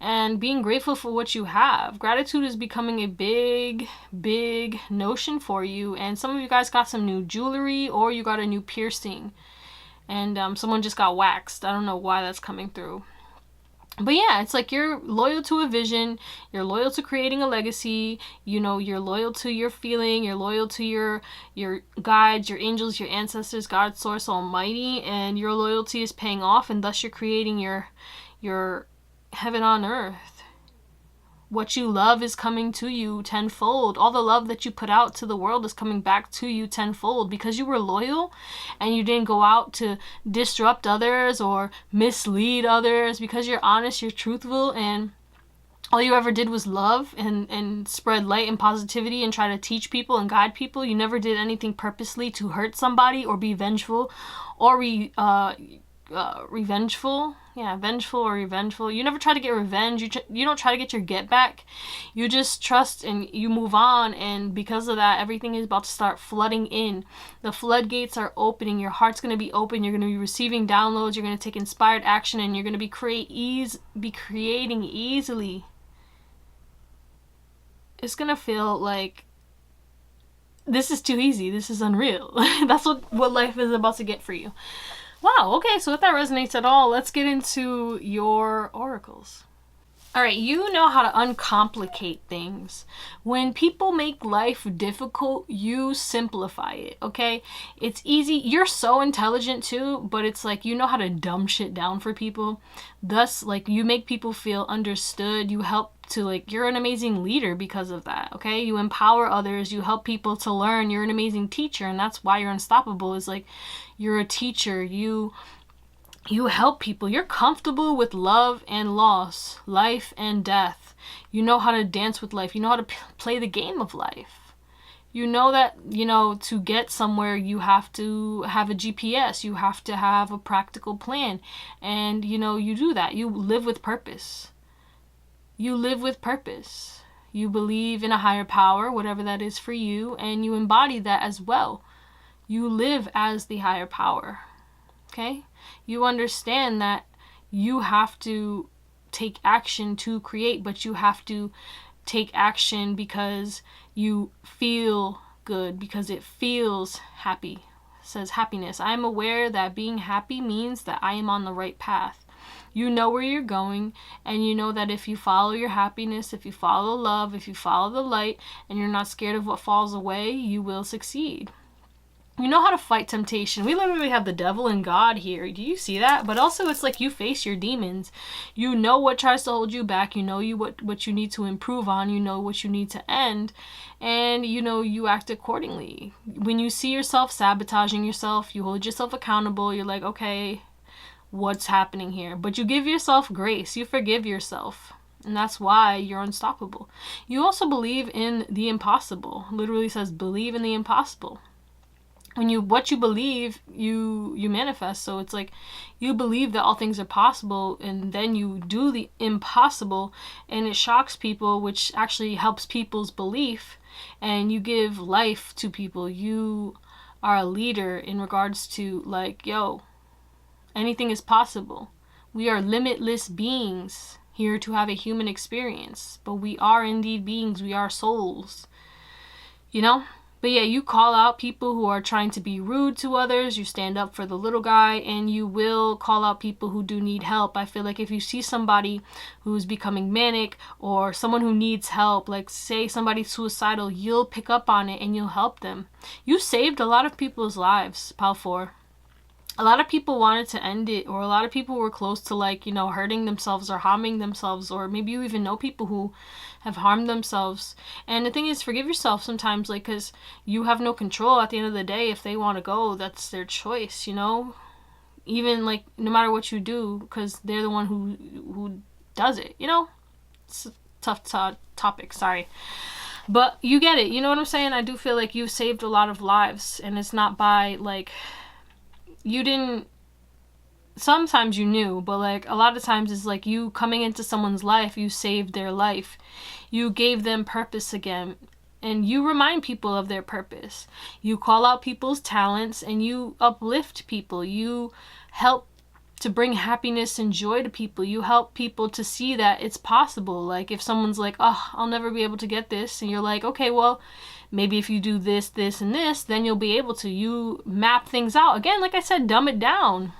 and being grateful for what you have. Gratitude is becoming a big, big notion for you. And some of you guys got some new jewelry, or you got a new piercing. And someone just got waxed. I don't know why that's coming through. But yeah, it's like you're loyal to a vision, you're loyal to creating a legacy, you know, you're loyal to your feeling, you're loyal to your guides, your angels, your ancestors, God, Source, Almighty, and your loyalty is paying off, and thus you're creating your heaven on earth. What you love is coming to you tenfold. All the love that you put out to the world is coming back to you tenfold, because you were loyal and you didn't go out to disrupt others or mislead others, because you're honest, you're truthful, and all you ever did was love and spread light and positivity and try to teach people and guide people. You never did anything purposely to hurt somebody or be vengeful or revengeful. Yeah, vengeful or revengeful. You never try to get revenge. You don't try to get your get back. You just trust and you move on. And because of that, everything is about to start flooding in. The floodgates are opening. Your heart's going to be open. You're going to be receiving downloads. You're going to take inspired action, and you're going to be creating easily. It's going to feel like this is too easy. This is unreal. That's what life is about to get for you. Wow, okay, so if that resonates at all, let's get into your oracles. All right, you know how to uncomplicate things. When people make life difficult, you simplify it, okay? It's easy. You're so intelligent too, but it's like you know how to dumb shit down for people. Thus, like, you make people feel understood. You help to, like, you're an amazing leader because of that, okay? You empower others. You help people to learn. You're an amazing teacher, and that's why you're unstoppable. Is like you're a teacher. You help people. You're comfortable with love and loss, life and death. You know how to dance with life. You know how to play the game of life. You know that, you know, to get somewhere, you have to have a GPS. You have to have a practical plan. And, you know, you do that. You live with purpose. You live with purpose. You believe in a higher power, whatever that is for you, and you embody that as well. You live as the higher power. Okay? You understand that you have to take action to create, but you have to take action because you feel good, because it feels happy. It says happiness. I am aware that being happy means that I am on the right path. You know where you're going, and you know that if you follow your happiness, if you follow love, if you follow the light, and you're not scared of what falls away, you will succeed. You know how to fight temptation. We literally have the devil and God here. Do you see that? But also it's like you face your demons. You know what tries to hold you back. You know what you need to improve on. You know what you need to end. And you know you act accordingly. When you see yourself sabotaging yourself, you hold yourself accountable. You're like, okay, what's happening here? But you give yourself grace. You forgive yourself. And that's why you're unstoppable. You also believe in the impossible. Literally says believe in the impossible. When what you believe, you manifest. So it's like you believe that all things are possible, and then you do the impossible, and it shocks people, which actually helps people's belief, and you give life to people. You are a leader in regards to like, yo, anything is possible. We are limitless beings here to have a human experience, but we are indeed beings. We are souls, you know? But yeah, you call out people who are trying to be rude to others. You stand up for the little guy, and you will call out people who do need help. I feel like if you see somebody who's becoming manic or someone who needs help, like say somebody's suicidal, you'll pick up on it and you'll help them. You saved a lot of people's lives, Pal 4. A lot of people wanted to end it, or a lot of people were close to like, you know, hurting themselves or harming themselves, or maybe you even know people who have harmed themselves. And the thing is, forgive yourself sometimes, like, because you have no control at the end of the day. If they want to go, that's their choice, you know, even like no matter what you do, because they're the one who does it, you know. It's a tough topic, sorry. But you get it, you know what I'm saying? I do feel like you've saved a lot of lives, and it's not by like, you didn't, sometimes you knew, but like a lot of times it's like you coming into someone's life, you saved their life. You gave them purpose again, and you remind people of their purpose. You call out people's talents, and you uplift people. You help to bring happiness and joy to people. You help people to see that it's possible. Like if someone's like, oh, I'll never be able to get this, and you're like, okay, well, maybe if you do this, this, and this, then you'll be able to. You map things out. Again, like I said, dumb it down.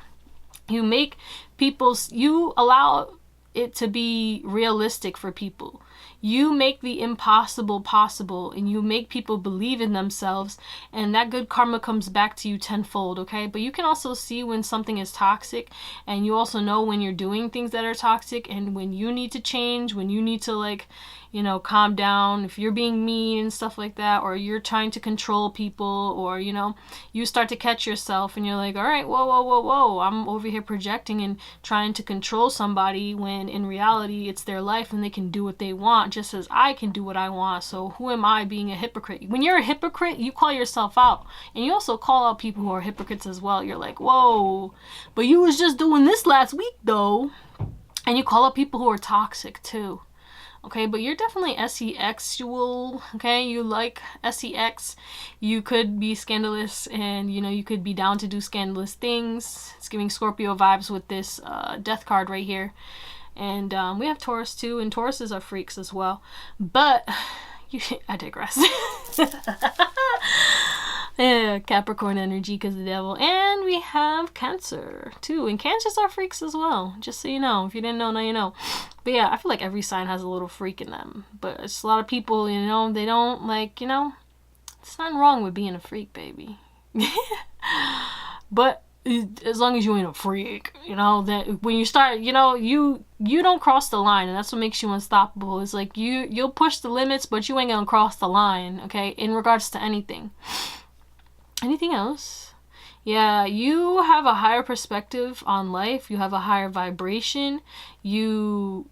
You make you allow it to be realistic for people. You make the impossible possible, and you make people believe in themselves, and that good karma comes back to you tenfold, okay? But you can also see when something is toxic, and you also know when you're doing things that are toxic, and when you need to change, when you need to like, you know, calm down, if you're being mean and stuff like that, or you're trying to control people, or, you know, you start to catch yourself and you're like, all right, whoa, I'm over here projecting and trying to control somebody, when in reality it's their life and they can do what they want just as I can do what I want. So who am I being a hypocrite? When you're a hypocrite, you call yourself out, and you also call out people who are hypocrites as well. You're like, whoa, but you was just doing this last week though. And you call out people who are toxic too. Okay, but you're definitely sexual, okay? You like sex. You could be scandalous, and, you know, you could be down to do scandalous things. It's giving Scorpio vibes with this death card right here. And we have Taurus too, and Tauruses are freaks as well. But, I digress. Yeah, Capricorn energy because of the devil. And we have Cancer too, and Cancers are freaks as well, just so you know. If you didn't know, now you know. But yeah, I feel like every sign has a little freak in them, but it's a lot of people, you know, they don't like, you know, there's nothing wrong with being a freak, baby. But as long as you ain't a freak, you know, that when you start, you know, you don't cross the line, and that's what makes you unstoppable. It's like you'll push the limits, but you ain't gonna cross the line, okay, in regards to anything. Anything else? Yeah, you have a higher perspective on life. You have a higher vibration. You're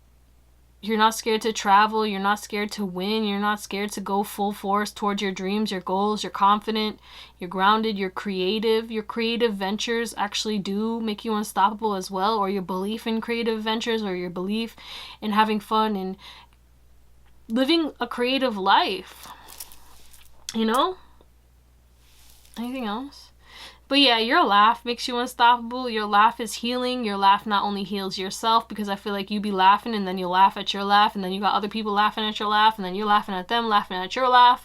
not scared to travel. You're not scared to win. You're not scared to go full force towards your dreams, your goals. You're confident. You're grounded. You're creative. Your creative ventures actually do make you unstoppable as well, or your belief in creative ventures, or your belief in having fun and living a creative life. You know? Anything else? But yeah, your laugh makes you unstoppable. Your laugh is healing. Your laugh not only heals yourself, because I feel like you be laughing and then you laugh at your laugh, and then you got other people laughing at your laugh, and then you're laughing at them laughing at your laugh.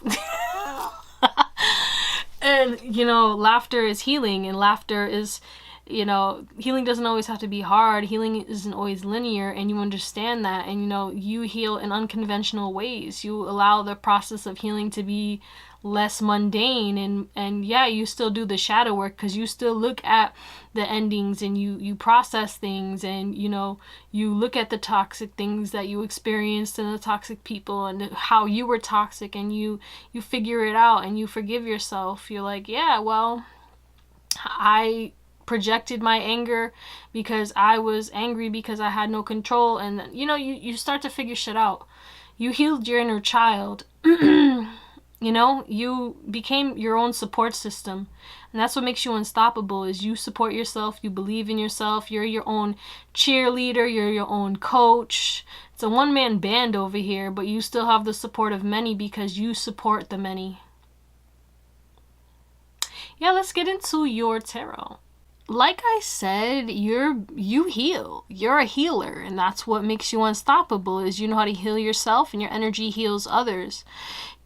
And, you know, laughter is healing, and laughter is you know, healing doesn't always have to be hard. Healing isn't always linear, and you understand that. And, you know, you heal in unconventional ways. You allow the process of healing to be less mundane, and yeah, you still do the shadow work, because you still look at the endings, and you process things, and, you know, you look at the toxic things that you experienced and the toxic people and how you were toxic, and you figure it out, and you forgive yourself. You're like, yeah, well, I projected my anger because I was angry because I had no control. And, you know, you start to figure shit out. You healed your inner child. You know, you became your own support system. And that's what makes you unstoppable, is you support yourself, you believe in yourself, you're your own cheerleader, you're your own coach. It's a one-man band over here, but you still have the support of many because you support the many. Yeah, let's get into your tarot. Like I said, you heal. You're a healer, and that's what makes you unstoppable, is you know how to heal yourself, and your energy heals others.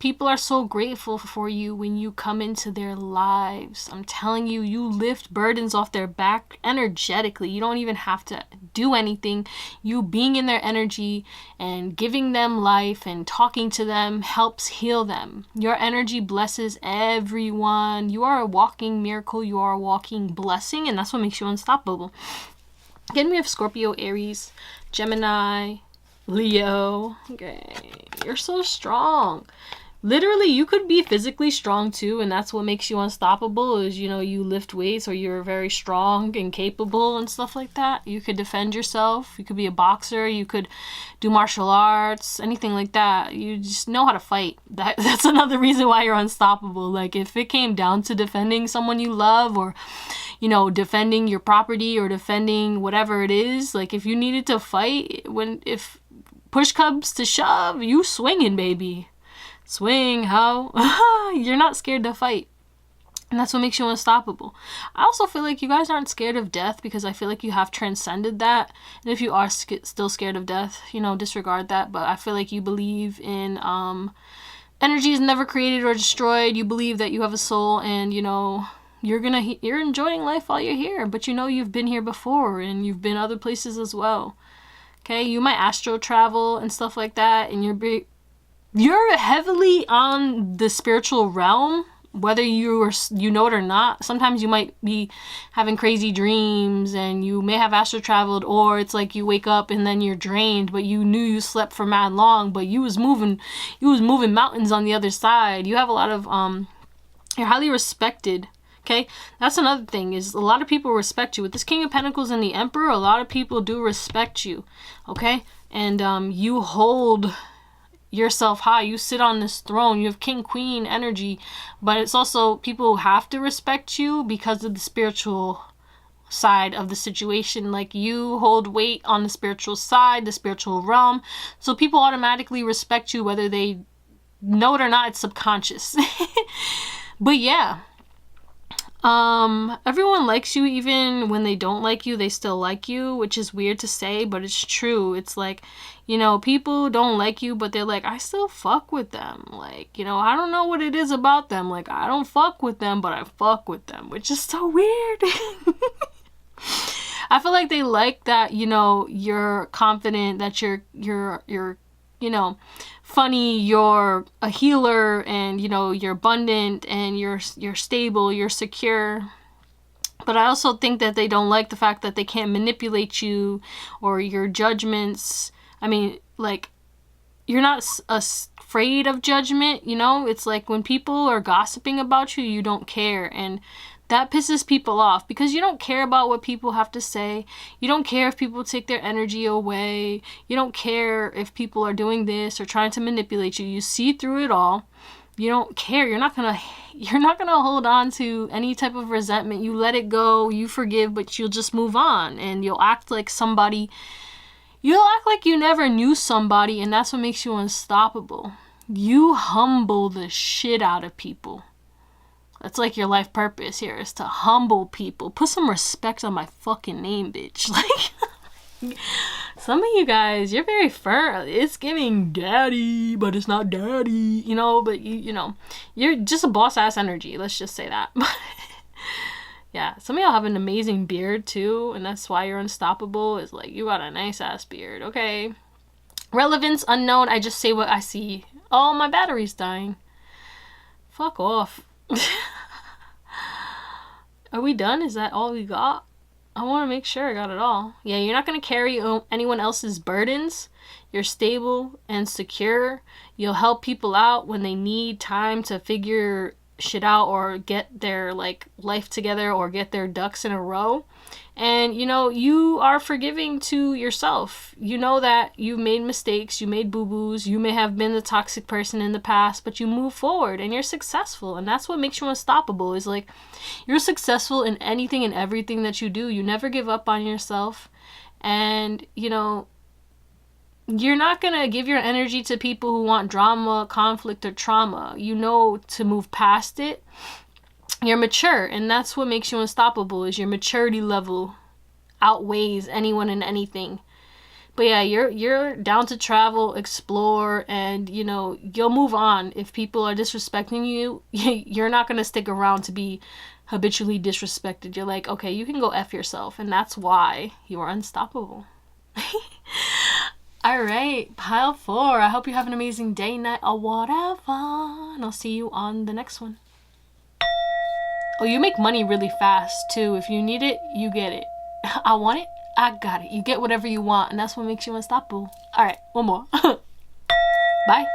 People are so grateful for you when you come into their lives. I'm telling you, you lift burdens off their back energetically. You don't even have to do anything. You being in their energy and giving them life and talking to them helps heal them. Your energy blesses everyone. You are a walking miracle. You are a walking blessing, and that's what makes you unstoppable. Again, we have Scorpio, Aries, Gemini, Leo. Okay, you're so strong. Literally, you could be physically strong too, and that's what makes you unstoppable, is, you know, you lift weights, or you're very strong and capable and stuff like that. You could defend yourself. You could be a boxer. You could do martial arts, anything like that. You just know how to fight. That's another reason why you're unstoppable. Like, if it came down to defending someone you love, or, you know, defending your property, or defending whatever it is, like, if you needed to fight, if push comes to shove, you swinging, baby. Swing, how? You're not scared to fight. And that's what makes you unstoppable. I also feel like you guys aren't scared of death, because I feel like you have transcended that. And if you are still scared of death, you know, disregard that. But I feel like you believe in energy is never created or destroyed. You believe that you have a soul, and, you know, you're enjoying life while you're here. But, you know, you've been here before, and you've been other places as well. Okay, you might astral travel and stuff like that, and you're heavily on the spiritual realm, whether you know it or not. Sometimes you might be having crazy dreams, and you may have astral traveled, or it's like you wake up and then you're drained, but you knew you slept for mad long, but you was moving mountains on the other side. You have a lot of you're highly respected. Okay, that's another thing, is a lot of people respect you. With this King of Pentacles and the Emperor, a lot of people do respect you. Okay, and you hold yourself high. You sit on this throne. You have king queen energy, but it's also people have to respect you because of the spiritual side of the situation. Like, you hold weight on the spiritual side, the spiritual realm, so people automatically respect you whether they know it or not. It's subconscious. But yeah, everyone likes you. Even when they don't like you, they still like you, which is weird to say, but it's true. It's like, you know, people don't like you, but they're like, I still fuck with them. Like, you know, I don't know what it is about them. Like, I don't fuck with them, but I fuck with them, which is so weird. I feel like they like that, you know, you're confident, that you're, you know, funny, you're a healer, and, you know, you're abundant, and you're stable, you're secure. But I also think that they don't like the fact that they can't manipulate you, or your judgments. I mean, like, you're not afraid of judgment, you know? It's like when people are gossiping about you, you don't care. And that pisses people off, because you don't care about what people have to say. You don't care if people take their energy away. You don't care if people are doing this or trying to manipulate you. You see through it all. You don't care. You're not gonna hold on to any type of resentment. You let it go. You forgive, but you'll just move on, and you'll act like somebody. You'll act like you never knew somebody, and that's what makes you unstoppable. You humble the shit out of people. That's like your life purpose here, is to humble people. Put some respect on my fucking name, bitch. Like, some of you guys, you're very firm. It's giving daddy, but it's not daddy, you know, but you know, you're just a boss ass energy. Let's just say that. Yeah, some of y'all have an amazing beard too, and that's why you're unstoppable. Is like, you got a nice ass beard, okay? Relevance unknown. I just say what I see. Oh, my battery's dying. Fuck off. Are we done? Is that all we got? I want to make sure I got it all. Yeah, you're not going to carry anyone else's burdens. You're stable and secure. You'll help people out when they need time to figure shit out or get their like life together or get their ducks in a row. And you know, you are forgiving to yourself. You know that you made mistakes, you made boo-boos, you may have been the toxic person in the past, but you move forward and you're successful. And that's what makes you unstoppable, is like you're successful in anything and everything that you do. You never give up on yourself. And you know, you're not going to give your energy to people who want drama, conflict, or trauma. You know to move past it. You're mature, and that's what makes you unstoppable, is your maturity level outweighs anyone and anything. But yeah, you're down to travel, explore, and you know, you'll move on. If people are disrespecting you, you're not going to stick around to be habitually disrespected. You're like, okay, you can go F yourself, and that's why you are unstoppable. All right, pile 4. I hope you have an amazing day, night, or whatever. And I'll see you on the next one. Oh, you make money really fast, too. If you need it, you get it. I want it, I got it. You get whatever you want, and that's what makes you unstoppable. All right, one more. Bye.